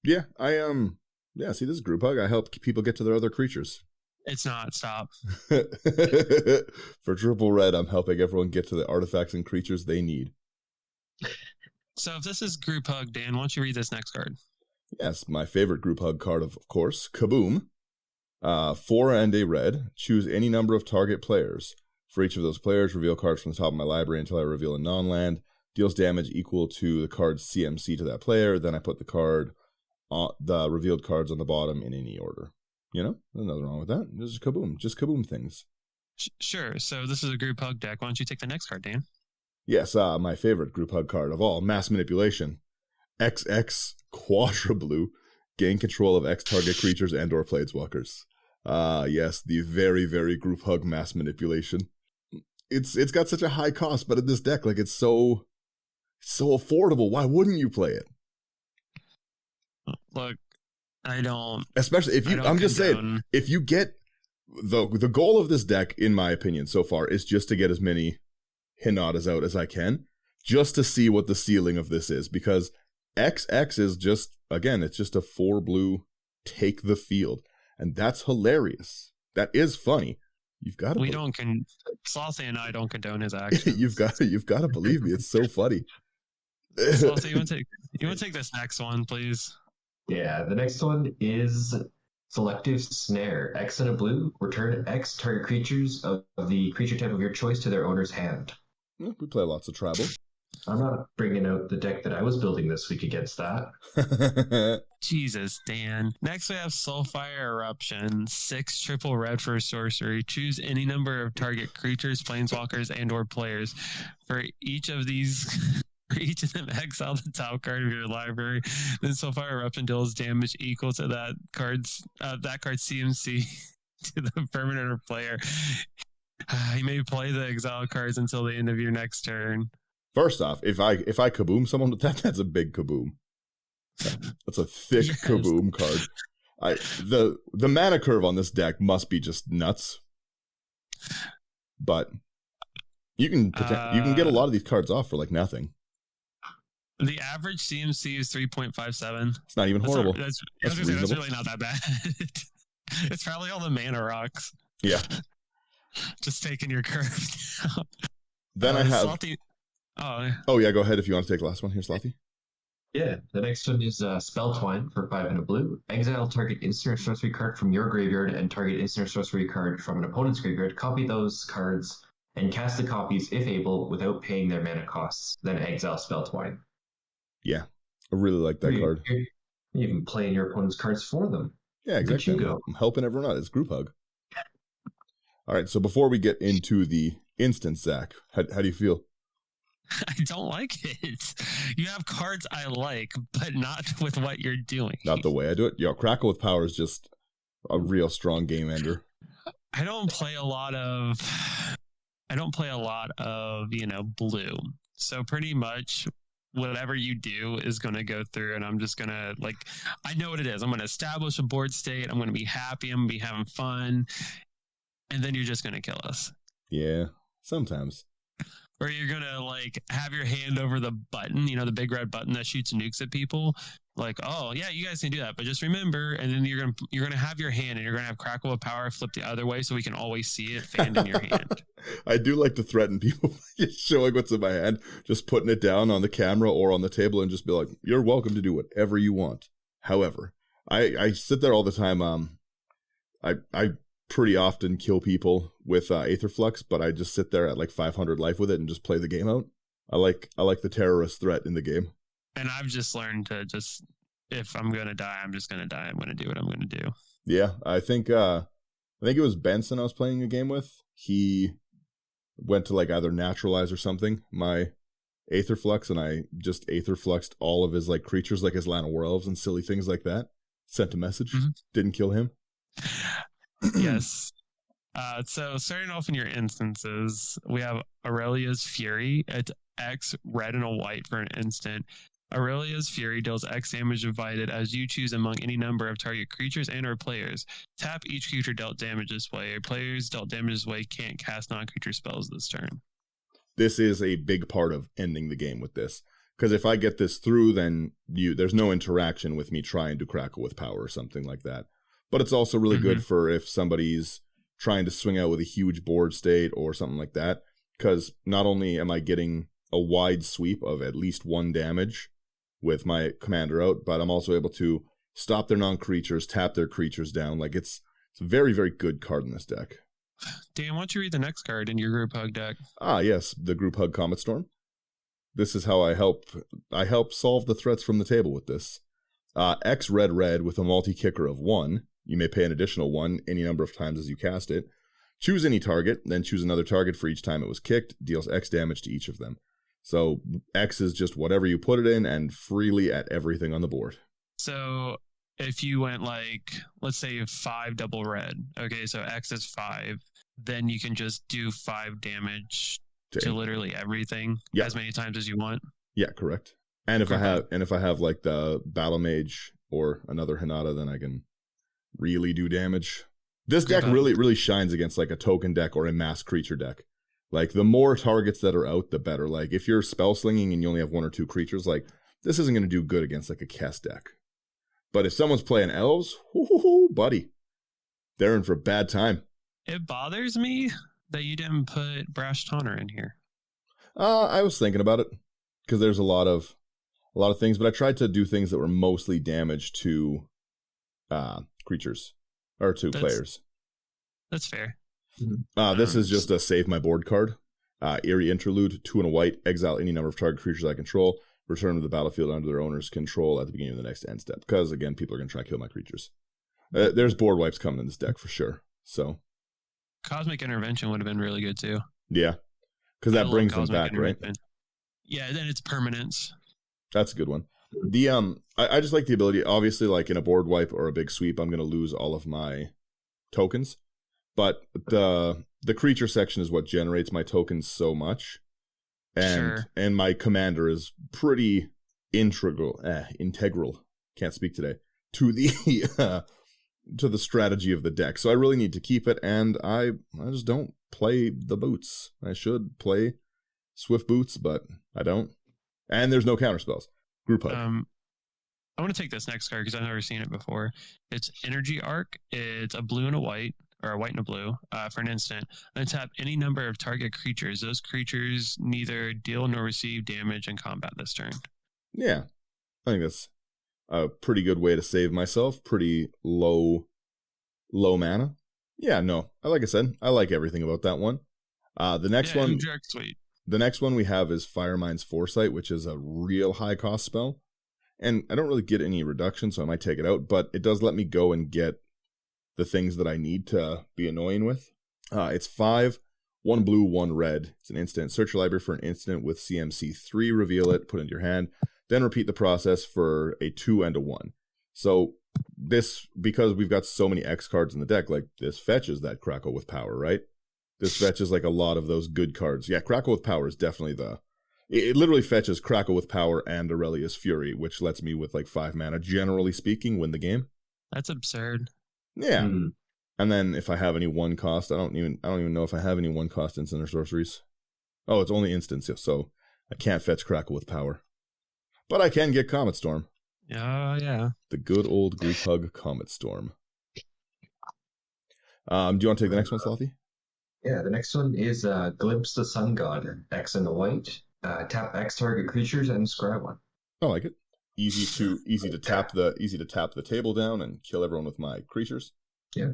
Yeah, yeah, see, this is group hug. I help people get to their other creatures. It's not. Stop. For triple red, I'm helping everyone get to the artifacts and creatures they need. So if this is group hug, Dan, why don't you read this next card? Yes, my favorite group hug card, of course, Kaboom. 4 and a red. Choose any number of target players. For each of those players, reveal cards from the top of my library until I reveal a non-land. Deals damage equal to the card's CMC to that player. Then I put the revealed cards on the bottom in any order. You know, there's nothing wrong with that. This is Kaboom. Just Kaboom things. Sure. So this is a group hug deck. Why don't you take the next card, Dan? Yes, my favorite group hug card of all, Mass Manipulation. XX Quadra Blue. Gain control of X target creatures and or planeswalkers. Yes, the very, very group hug Mass Manipulation. It's got such a high cost, but in this deck, like, it's so affordable. Why wouldn't you play it? Look, I don't. Especially if you, I'm just saying, if you get the goal of this deck, in my opinion, so far, is just to get as many Hinatas out as I can, just to see what the ceiling of this is, because XX is just, again, it's just a 4 blue take the field, and that's hilarious. That is funny. You've got to. Slothy and I don't condone his actions. you've got to believe me. It's so funny. Slothy, you want to take this next one, please? Yeah, the next one is Selective Snare. X and a blue. Return X target creatures of the creature type of your choice to their owner's hand. Yeah, we play lots of tribal. I'm not bringing out the deck that I was building this week against that. Jesus, Dan. Next we have Soulfire Eruption. 6 triple red for sorcery. Choose any number of target creatures, planeswalkers, and or players. For each of them, exile the top card of your library. Then Soulfire Eruption deals damage equal to that card's CMC to the permanent or player. You may play the exile cards until the end of your next turn. First off, if I kaboom someone with that, that's a big kaboom. That's a thick kaboom card. The mana curve on this deck must be just nuts. But you can get a lot of these cards off for like nothing. The average CMC is 3.57. It's not even horrible. That's reasonable. really not that bad. It's probably all the mana rocks. Yeah. Just taking your curve down. Then I have... Salty... Oh, yeah, go ahead if you want to take the last one. Here, Slothy. Yeah, the next one is Spell Twine for 5 and a blue. Exile target instant or sorcery card from your graveyard and target instant or sorcery card from an opponent's graveyard. Copy those cards and cast the copies, if able, without paying their mana costs. Then exile Spell Twine. Yeah, I really like that card. You can play in your opponent's cards for them. Yeah, exactly. I'm helping everyone out. It's group hug. All right, so before we get into the instance, Zach, how do you feel? I don't like it. You have cards I like, but not with what you're doing. Not the way I do it. Yo, Crackle with Power is just a real strong game ender. I don't play a lot of, blue. So pretty much whatever you do is going to go through, and I'm just going to, I know what it is. I'm going to establish a board state. I'm going to be happy. I'm going to be having fun. And then you're just going to kill us. Yeah, sometimes. Or you're going to, have your hand over the button, the big red button that shoots nukes at people. Oh, yeah, you guys can do that. But just remember, and then you're gonna have your hand, and you're going to have Crackle of Power flip the other way so we can always see it fanned in your hand. I do like to threaten people just showing what's in my hand, just putting it down on the camera or on the table and just be like, you're welcome to do whatever you want. However, I sit there all the time. I pretty often kill people with Aetherflux, but I just sit there at 500 life with it and just play the game out. I like the terrorist threat in the game. And I've just learned to if I'm going to die, I'm just going to die. I'm going to do what I'm going to do. Yeah, I think it was Benson I was playing a game with. He went to either naturalize or something, my Aetherflux, and I just Aetherfluxed all of his creatures, his Lana Werewolves and silly things like that. Sent a message, didn't kill him. Yes. So starting off in your instances, we have Aurelia's Fury. It's X red and a white for an instant. Aurelia's Fury deals X damage divided as you choose among any number of target creatures and or players. Tap each creature dealt damage this way. Players dealt damage this way can't cast non-creature spells this turn. This is a big part of ending the game with this. Because if I get this through, then there's no interaction with me trying to Crackle with Power or something like that. But it's also really good for if somebody's trying to swing out with a huge board state or something like that. Because not only am I getting a wide sweep of at least 1 damage with my commander out, but I'm also able to stop their non-creatures, tap their creatures down. It's a very, very good card in this deck. Dan, why don't you read the next card in your Group Hug deck? Ah, yes, the Group Hug Comet Storm. This is how I help solve the threats from the table with this. X red with a multi-kicker of 1. You may pay an additional 1 any number of times as you cast it. Choose any target, then choose another target for each time it was kicked. Deals X damage to each of them. So X is just whatever you put it in and freely at everything on the board. So if you went let's say 5 double red. Okay, so X is 5. Then you can just do 5 damage to literally everything as many times as you want. Yeah, correct. And if I have the Battle Mage or another Hinata, then I can really do damage. This deck really shines against a token deck or a mass creature deck. The more targets that are out, the better. If you're spell slinging and you only have 1 or 2 creatures, this isn't going to do good against a Kess deck. But if someone's playing elves, buddy, they're in for a bad time. It bothers me that you didn't put Brash Taunter in here. I was thinking about it because there's a lot of things, but I tried to do things that were mostly damage to creatures or to players. That's fair. This is just a save my board card. Eerie Interlude, 2 and a white, exile any number of target creatures I control, return to the battlefield under their owner's control at the beginning of the next end step. Because, again, people are going to try to kill my creatures. There's board wipes coming in this deck for sure. So Cosmic Intervention would have been really good too. Yeah, because that brings them back, right? Yeah, then it's permanence. That's a good one. The I just like the ability, obviously, in a board wipe or a big sweep, I'm going to lose all of my tokens. But the creature section is what generates my tokens so much. And my commander is pretty integral, can't speak today, to the to the strategy of the deck. So I really need to keep it, and I just don't play the boots. I should play Swift Boots, but I don't. And there's no counter spells. Group hug. I want to take this next card because I've never seen it before. It's Energy Arc. It's a blue and a white, or a white and a blue, for an instant. Untap any number of target creatures. Those creatures neither deal nor receive damage in combat this turn. Yeah, I think that's a pretty good way to save myself. Pretty low mana. Yeah, no, like I said, I like everything about that one. The next one, sweet. The next one we have is Firemind's Foresight, which is a real high cost spell. And I don't really get any reduction, so I might take it out, but it does let me go and get the things that I need to be annoying with. It's 5, 1 blue, 1 red. It's an instant. Search your library for an instant with CMC 3, reveal it, put it into your hand, then repeat the process for a 2 and a 1. So this, because we've got so many X cards in the deck, like this fetches that Crackle with Power, right? This fetches like a lot of those good cards. Yeah, Crackle with Power is definitely it literally fetches Crackle with Power and Aurelia's Fury, which lets me with like 5 mana, generally speaking, win the game. That's absurd. Yeah. And then if I have any 1 cost, I don't even know if I have any 1 cost instant or sorceries. Oh, it's only instants, so I can't fetch Crackle with Power. But I can get Comet Storm. Yeah. The good old Group Hug Comet Storm. Do you want to take the next one, Slothy? Yeah, the next one is Glimpse the Sun God, X and the white. Tap X target creatures and scry 1. I like it. Easy to tap the table down and kill everyone with my creatures. Yeah.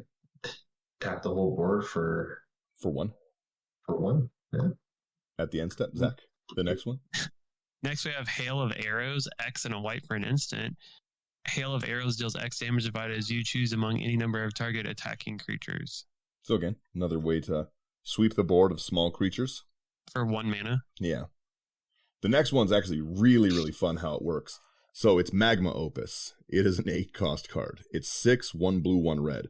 Tap the whole board for 1. For 1. Yeah. At the end step, Zach. The next one. Next we have Hail of Arrows, X and a white for an instant. Hail of Arrows deals X damage divided as you choose among any number of target attacking creatures. So again, another way to sweep the board of small creatures. For 1 mana. Yeah. The next one's actually really, really fun how it works. So it's Magma Opus. It is an 8 cost card. It's 6, 1 blue, 1 red.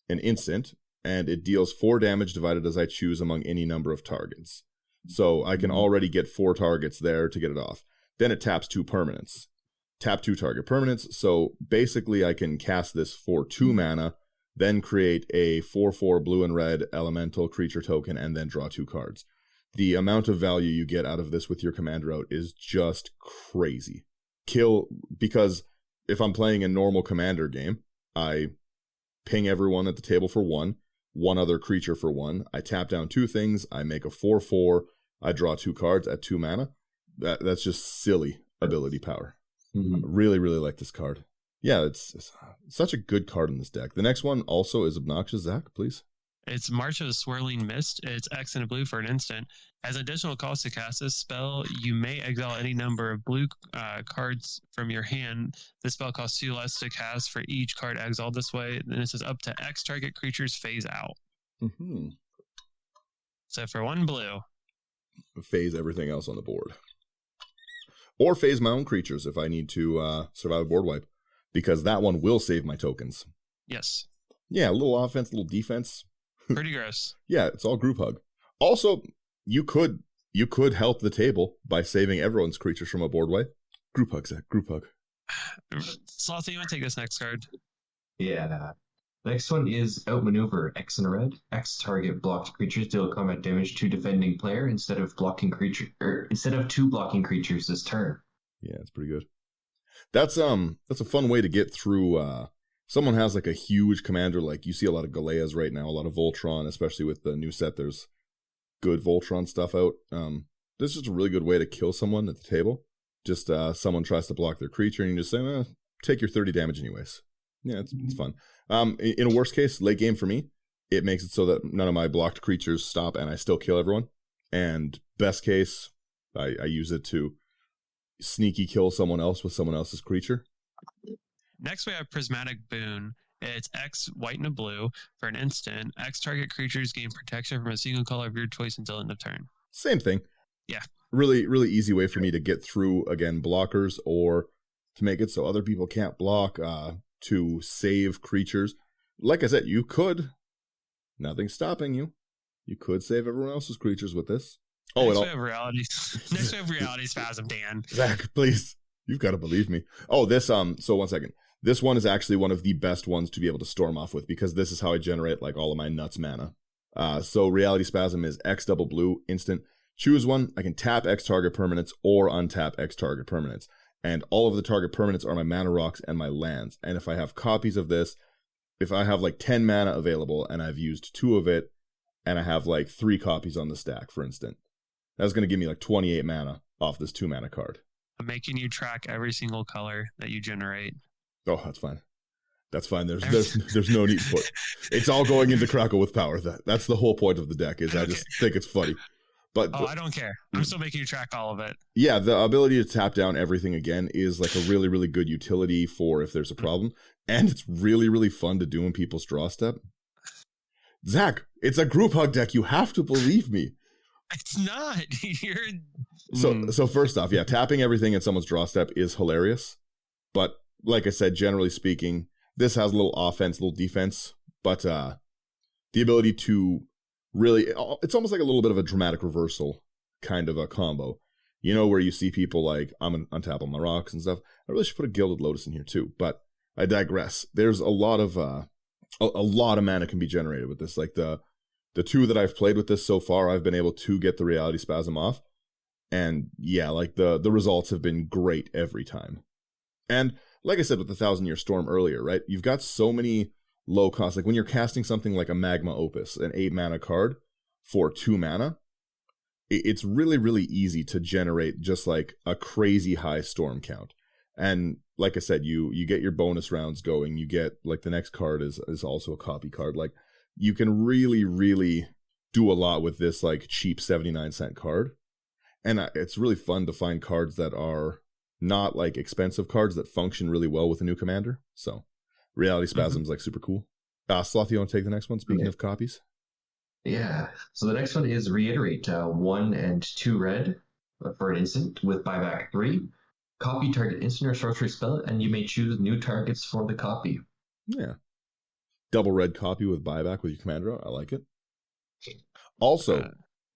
An instant, and it deals 4 damage divided as I choose among any number of targets. So I can already get 4 targets there to get it off. Then it taps 2 permanents. Tap 2 target permanents. So basically I can cast this for 2 mana, then create a 4/4 blue and red elemental creature token, and then draw 2 cards. The amount of value you get out of this with your commander out is just crazy. Because if I'm playing a normal commander game, I ping everyone at the table for 1 other creature for 1, I tap down 2 things, I make a 4/4, I draw 2 cards at 2 mana. That's just silly ability power. Really, really like this card. Yeah, it's such a good card in this deck. The next one also is obnoxious. Zach, please. It's March of the Swirling Mist. It's X and a blue for an instant. As additional cost to cast this spell, you may exile any number of blue cards from your hand. This spell costs 2 less to cast for each card exiled this way. Then it says up to X target creatures phase out. So for 1 blue. Phase everything else on the board. Or phase my own creatures if I need to survive a board wipe. Because that one will save my tokens. Yes. Yeah, a little offense, a little defense. Pretty gross. Yeah, it's all group hug. Also, you could help the table by saving everyone's creatures from a board wipe. Group hug, Zach. Group hug. Slothy, you want to take this next card? Yeah. Next one is Outmaneuver, X and red. X target blocked creatures deal combat damage to defending player instead of 2 blocking creatures this turn. Yeah, it's pretty good. That's a fun way to get through. Someone has like a huge commander, like you see a lot of Galeas right now, a lot of Voltron, especially with the new set. There's good Voltron stuff out. This is just a really good way to kill someone at the table. Just someone tries to block their creature, and you just say, take your 30 damage anyways. Yeah, it's fun. In a worst case, late game for me, it makes it so that none of my blocked creatures stop, and I still kill everyone. And best case, I use it to sneaky kill someone else with someone else's creature. Next, we have Prismatic Boon. It's X, white, and a blue for an instant. X target creatures gain protection from a single color of your choice until end of turn. Same thing. Yeah. Really, really easy way for me to get through, again, blockers, or to make it so other people can't block, to save creatures. Like I said, you could. Nothing's stopping you. You could save everyone else's creatures with this. Oh, Next we have reality spasm, Dan. Zach, please. You've got to believe me. Oh, this, so 1 second. This one is actually one of the best ones to be able to storm off with, because this is how I generate like all of my nuts mana. So Reality Spasm is X double blue instant. Choose one. I can tap X target permanents or untap X target permanents. And all of the target permanents are my mana rocks and my lands. And if I have copies of this, if I have like 10 mana available and I've used 2 of it, and I have like 3 copies on the stack, for instance, that's going to give me like 28 mana off this 2 mana card. I'm making you track every single color that you generate. Oh, that's fine. That's fine. There's no need for it. It's all going into Crackle with Power. That's the whole point of the deck. Is I just think it's funny. But I don't care. I'm still making you track all of it. Yeah, the ability to tap down everything again is like a really, really good utility for if there's a problem. And it's really, really fun to do in people's draw step. Zach, it's a group hug deck. You have to believe me. It's not. So first off, yeah, tapping everything in someone's draw step is hilarious. But like I said, generally speaking, this has a little offense, a little defense. But the ability to really, it's almost like a little bit of a dramatic reversal kind of a combo. You know, where you see people like, I'm going to untap all my rocks and stuff. I really should put a Gilded Lotus in here too. But I digress. There's a lot of mana can be generated with this. Like the 2 that I've played with this so far, I've been able to get the Reality Spasm off. And yeah, like the results have been great every time. And like I said with the 1,000-Year Storm earlier, right? You've got so many low costs. Like when you're casting something like a Magma Opus, an 8 mana card for 2 mana, it's really, really easy to generate just like a crazy high storm count. And like I said, you get your bonus rounds going. You get like the next card is also a copy card. Like you can really, really do a lot with this like cheap 79-cent card. And it's really fun to find cards that are not like expensive cards that function really well with a new commander. So Reality Spasm is like super cool. Sloth, you want to take the next one? Speaking of copies. Yeah. So the next one is Reiterate, 1 and 2 red for an instant with buyback 3. Copy target instant or sorcery spell, and you may choose new targets for the copy. Yeah. Double red copy with buyback with your commander. I like it. Also,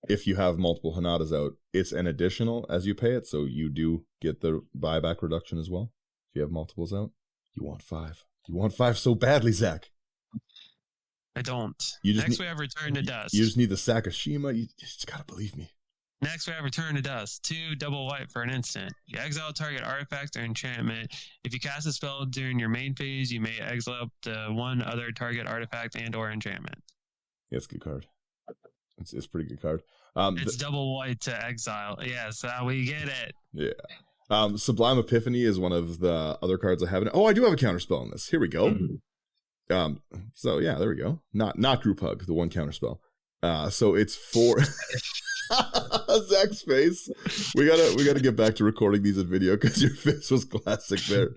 if you have multiple Hinatas out, it's an additional as you pay it, so you do get the buyback reduction as well. If you have multiples out, you want 5. You want 5 so badly, Zach. I don't. Next we have Return to Dust. You just need the Sakashima. You just gotta believe me. Next we have Return to Dust. 2 double white for an instant. You exile target artifact or enchantment. If you cast a spell during your main phase, you may exile up to 1 other target artifact and or enchantment. Yeah, it's a good card. It's a pretty good card. It's double white to exile. Yes, we get it. Yeah. Sublime Epiphany is one of the other cards I have. Oh, I do have a counterspell on this. Here we go. So yeah, there we go. Not Group Hug, the 1 counterspell. So it's 4. Zach's face. We gotta get back to recording these in video because your face was classic there.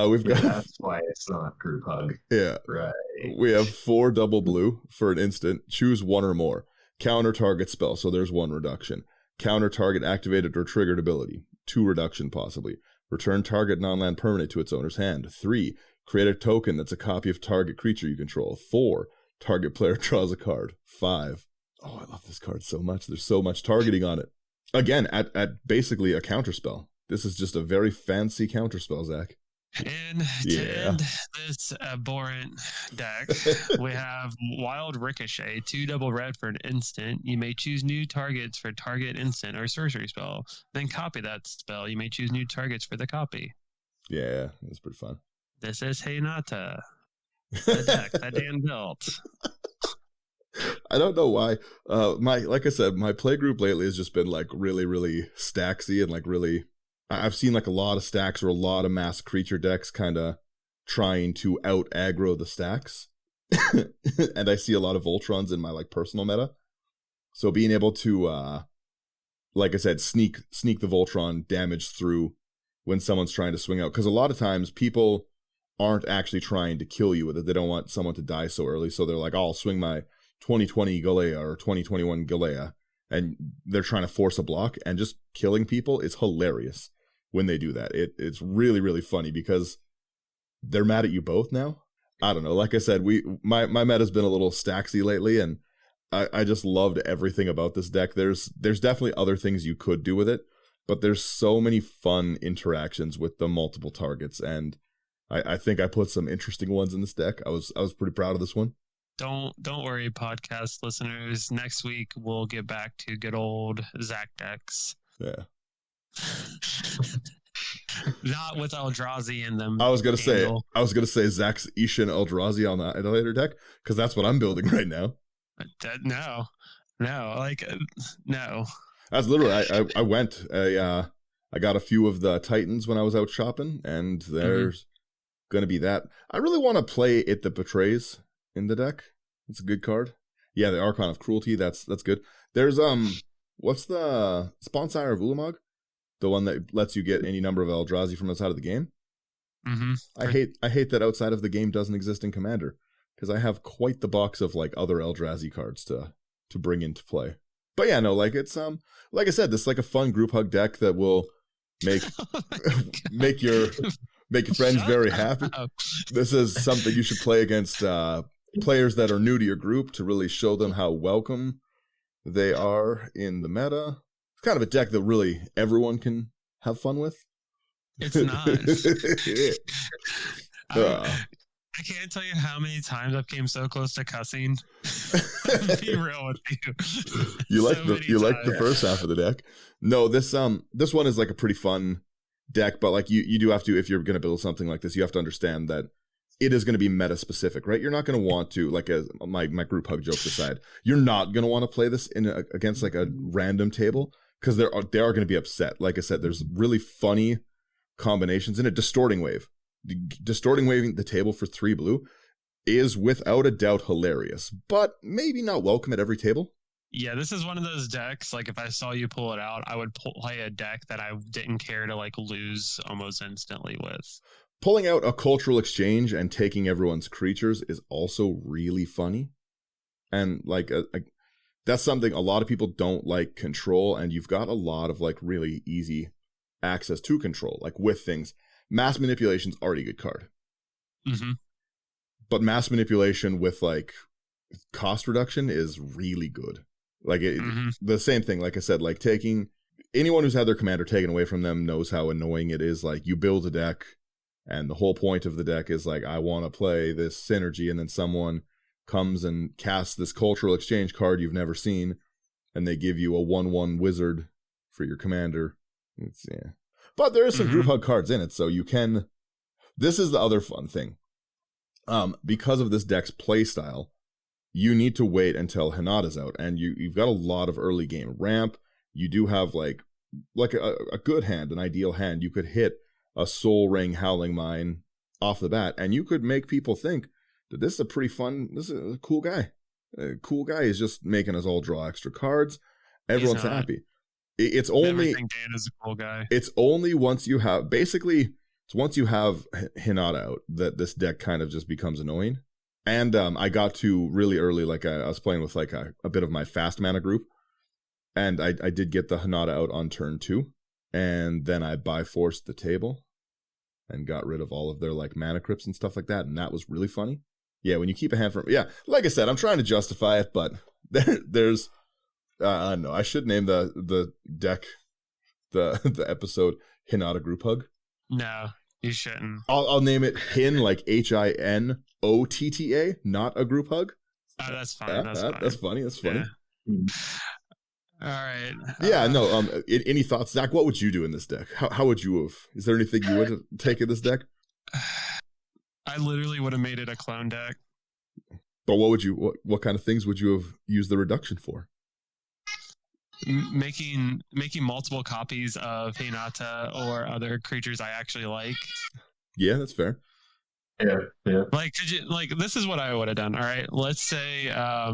We've got. That's why it's not Group Hug. Yeah. Right. We have 4 double blue for an instant. Choose 1 or more. Counter target spell, so there's 1 reduction. Counter target activated or triggered ability, 2 reduction possibly. Return target non-land permanent to its owner's hand. 3. Create a token that's a copy of target creature you control. 4. Target player draws a card. 5. Oh, I love this card so much. There's so much targeting on it. Again, at basically a counterspell. This is just a very fancy counterspell, Zach. And to end this abhorrent deck, we have Wild Ricochet, 2 double red for an instant. You may choose new targets for target instant or sorcery spell. Then copy that spell. You may choose new targets for the copy. Yeah, that's pretty fun. This is Hinata, the deck that Dan built. I don't know why. Like I said, my play group lately has just been like really, really stacksy and like really. I've seen like a lot of stacks or a lot of mass creature decks kind of trying to out aggro the stacks. And I see a lot of Voltrons in my like personal meta. So being able to, like I said, sneak the Voltron damage through when someone's trying to swing out. Because a lot of times people aren't actually trying to kill you with it. They don't want someone to die so early. So they're like, oh, I'll swing my 2020 Galea or 2021 Galea. And they're trying to force a block, and just killing people is hilarious when they do that. It's really, really funny because they're mad at you both now. I don't know. Like I said, my meta's been a little stacksy lately, and I just loved everything about this deck. There's definitely other things you could do with it, but there's so many fun interactions with the multiple targets, and I think I put some interesting ones in this deck. I was pretty proud of this one. Don't worry, podcast listeners. Next week we'll get back to good old Zach decks. Yeah. Not with Eldrazi in them. I was gonna say Zach's Ishin Eldrazi on the Annihilator deck, because that's what I'm building right now. No. No. That's literally I got a few of the Titans when I was out shopping, and there's gonna be that. I really want to play It That Betrays in the deck. It's a good card. Yeah, the Archon of Cruelty, that's good. There's what's the Sponsire of Ulamog? The one that lets you get any number of Eldrazi from outside of the game. I hate that outside of the game doesn't exist in Commander, because I have quite the box of like other Eldrazi cards to bring into play. But yeah, no, like it's like I said, this is like a fun group hug deck that will make make your friends very happy. This is something you should play against players that are new to your group to really show them how welcome they are in the meta. It's kind of a deck that really everyone can have fun with. It's not. I can't tell you how many times I've came so close to cussing. Be real with you. You like the first half of the deck. No, this one is like a pretty fun deck, but like you do have to, if you're going to build something like this, you have to understand that it is going to be meta specific, right? You're not going to want to, like, my group hug jokes aside, you're not going to want to play this against like a random table, because they are going to be upset. Like I said, there's really funny combinations in a distorting wave. Distorting waving the table for 3 blue is without a doubt hilarious, but maybe not welcome at every table. Yeah, this is one of those decks, like if I saw you pull it out, I would play a deck that I didn't care to like lose almost instantly with. Pulling out a cultural exchange and taking everyone's creatures is also really funny. And like that's something a lot of people don't like control, and you've got a lot of like really easy access to control, like with things. Mass Manipulation's already a good card. But Mass Manipulation with like cost reduction is really good. Like the same thing, like I said, like taking anyone who's had their commander taken away from them knows how annoying it is. Like you build a deck and the whole point of the deck is like, I want to play this synergy, and then someone comes and casts this cultural exchange card you've never seen, and they give you a 1/1 wizard for your commander. Yeah. But there is some group hug cards in it, so you can. This is the other fun thing. Because of this deck's play style, you need to wait until Hinata's out, and you've got a lot of early game ramp. You do have like a good hand, an ideal hand. You could hit a Soul Ring Howling Mine off the bat, and you could make people think that this is a pretty fun. This is a cool guy. A cool guy is just making us all draw extra cards. Everyone's happy. It's only Dan is a cool guy. It's only once you have once you have Hinata out that this deck kind of just becomes annoying. And I got to really early, like I was playing with like a bit of my fast mana group, and I did get the Hinata out on turn 2, and then I Bifrost the table and got rid of all of their like mana crypts and stuff like that, and that was really funny. Yeah, when you keep a hand from like I said, I'm trying to justify it, but there's. I don't know. I should name the deck, the episode Hinata Group Hug. No, you shouldn't. I'll name it Hin, like HINOTTA, not a group hug. Oh, that's fine. That's funny. That's funny. Yeah. All right. Yeah. No. Any thoughts, Zach? What would you do in this deck? How would you have? Is there anything you would take in this deck? I literally would have made it a clone deck. But what would you? What kind of things would you have used the reduction for? Making multiple copies of Hinata or other creatures I actually like. Yeah, that's fair. Yeah. Like, this is what I would have done. All right, let's say, I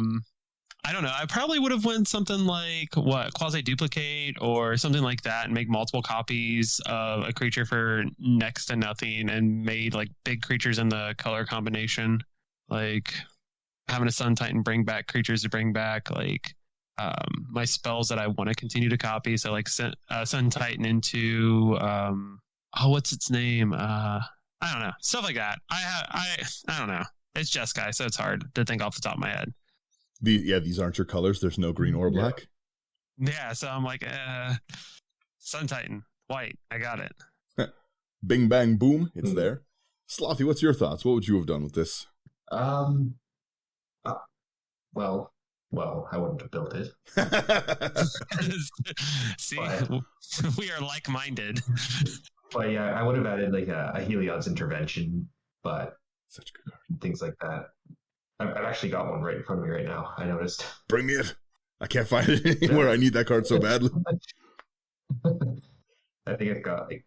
don't know. I probably would have went something like quasi duplicate or something like that, and make multiple copies of a creature for next to nothing, and made like big creatures in the color combination, like having a Sun Titan bring back creatures to bring back like. My spells that I want to continue to copy. So like Sun Titan into what's its name? I don't know. Stuff like that. I don't know. It's Jeskai, so it's hard to think off the top of my head. These aren't your colors. There's no green or black. Yeah, so I'm like, Sun Titan, white. I got it. Bing bang boom, it's there. Slothy, what's your thoughts? What would you have done with this? Well, I wouldn't have built it. See, But, we are like-minded. but yeah, I would have added like a Heliod's intervention, but Such a good card. things like that. I've actually got one right in front of me right now. I noticed. Bring me it. I can't find it anywhere. I need that card so badly. I think I've got like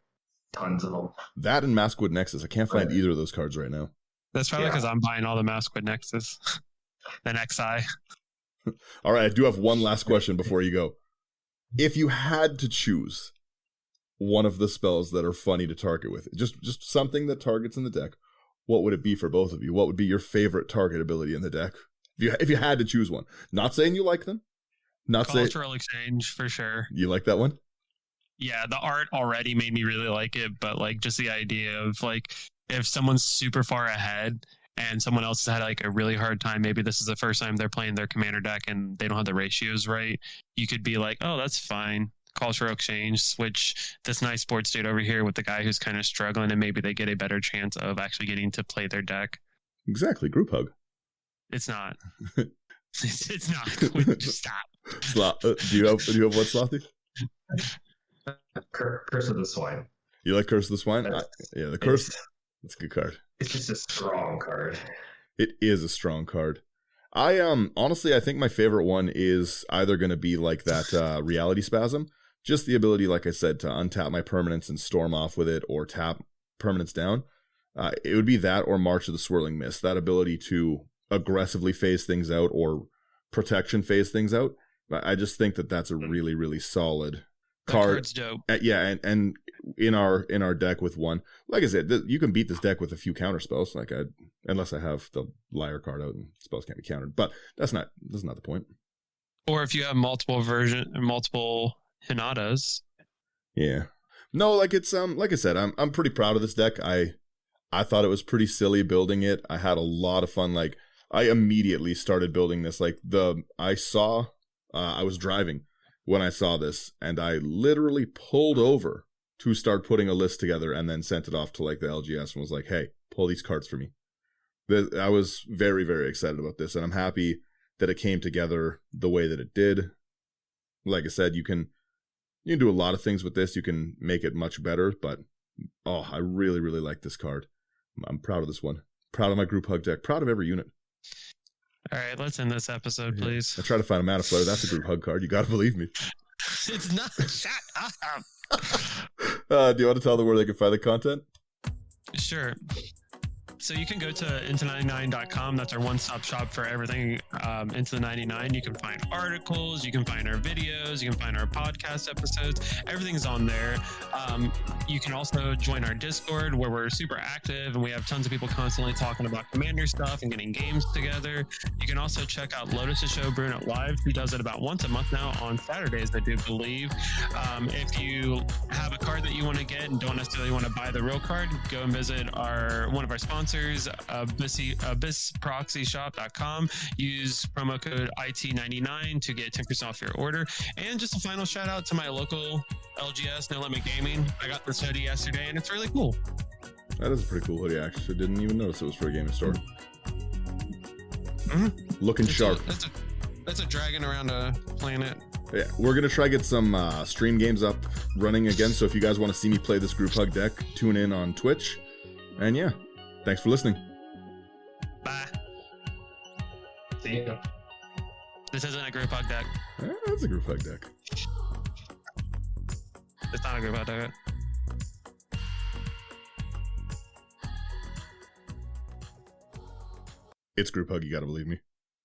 tons of them. That and Maskwood Nexus. I can't find either of those cards right now. That's probably because I'm buying all the Maskwood Nexus. Then XI. All right, I do have one last question before you go. If you had to choose one of the spells that are funny to target with, just something that targets in the deck, what would it be for both of you? What would be your favorite target ability in the deck? If you had to choose one. Not saying you like them. Not saying Cultural Exchange for sure. You like that one? Yeah, the art already made me really like it, but like just the idea of like if someone's super far ahead and someone else has had like a really hard time, maybe this is the first time they're playing their commander deck and they don't have the ratios right, you could be like, oh, that's fine. Cultural Exchange, switch this nice board state over here with the guy who's kind of struggling, and maybe they get a better chance of actually getting to play their deck. Exactly, group hug. It's not. It's not. Just stop. Do you have what, Slothy? Curse of the Swine. You like Curse of the Swine? Yeah, the Curse. That's a good card. It's just a strong card. It is a strong card. I honestly, I think my favorite one is either going to be like that Reality Spasm. Just the ability, like I said, to untap my permanents and storm off with it, or tap permanents down. It would be that or March of the Swirling Mist. That ability to aggressively phase things out or protection phase things out. I just think that that's a really, really solid card. Card's dope. Yeah, and in our deck with one, like I said, you can beat this deck with a few counter spells. Unless I have the Liar card out and spells can't be countered. But that's not the point. Or if you have multiple Hinatas. Yeah. No, like it's like I said, I'm pretty proud of this deck. I thought it was pretty silly building it. I had a lot of fun. Like I immediately started building this. I was driving when I saw this, and I literally pulled over to start putting a list together and then sent it off to like the LGS and was like, hey, pull these cards for me. I was very, very excited about this, and I'm happy that it came together the way that it did. Like I said, you can do a lot of things with this. You can make it much better, but I really, really like this card. I'm proud of this one. Proud of my group hug deck. Proud of every unit. All right, let's end this episode, please. I try to find a Mana Flutter. That's a group hug card. You got to believe me. It's not. Shut up. Do you want to tell them where they can find the content? Sure. So you can go to into99.com. That's our one-stop shop for everything Into the 99. You can find articles, you can find our videos, you can find our podcast episodes. Everything's on there. You can also join our Discord where we're super active and we have tons of people constantly talking about Commander stuff and getting games together. You can also check out Lotus's show, Brewing It Live. He does it about once a month now on Saturdays, I do believe. If you have a card that you want to get and don't necessarily want to buy the real card, go and visit one of our sponsors, abyssproxyshop.com. Use promo code IT99 to get 10% off your order. And just a final shout out to my local LGS, No Limit Gaming. I got this hoodie yesterday and it's really cool. That is a pretty cool hoodie, actually. Didn't even notice it was for a gaming store. Mm-hmm. Looking sharp. That's a dragon around a planet. Yeah, we're going to try get some stream games up running again. So if you guys want to see me play this group hug deck, tune in on Twitch. And yeah. Thanks for listening. Bye. See you. This isn't a group hug deck. That's a group hug deck. It's not a group hug deck. It's group hug, you gotta believe me.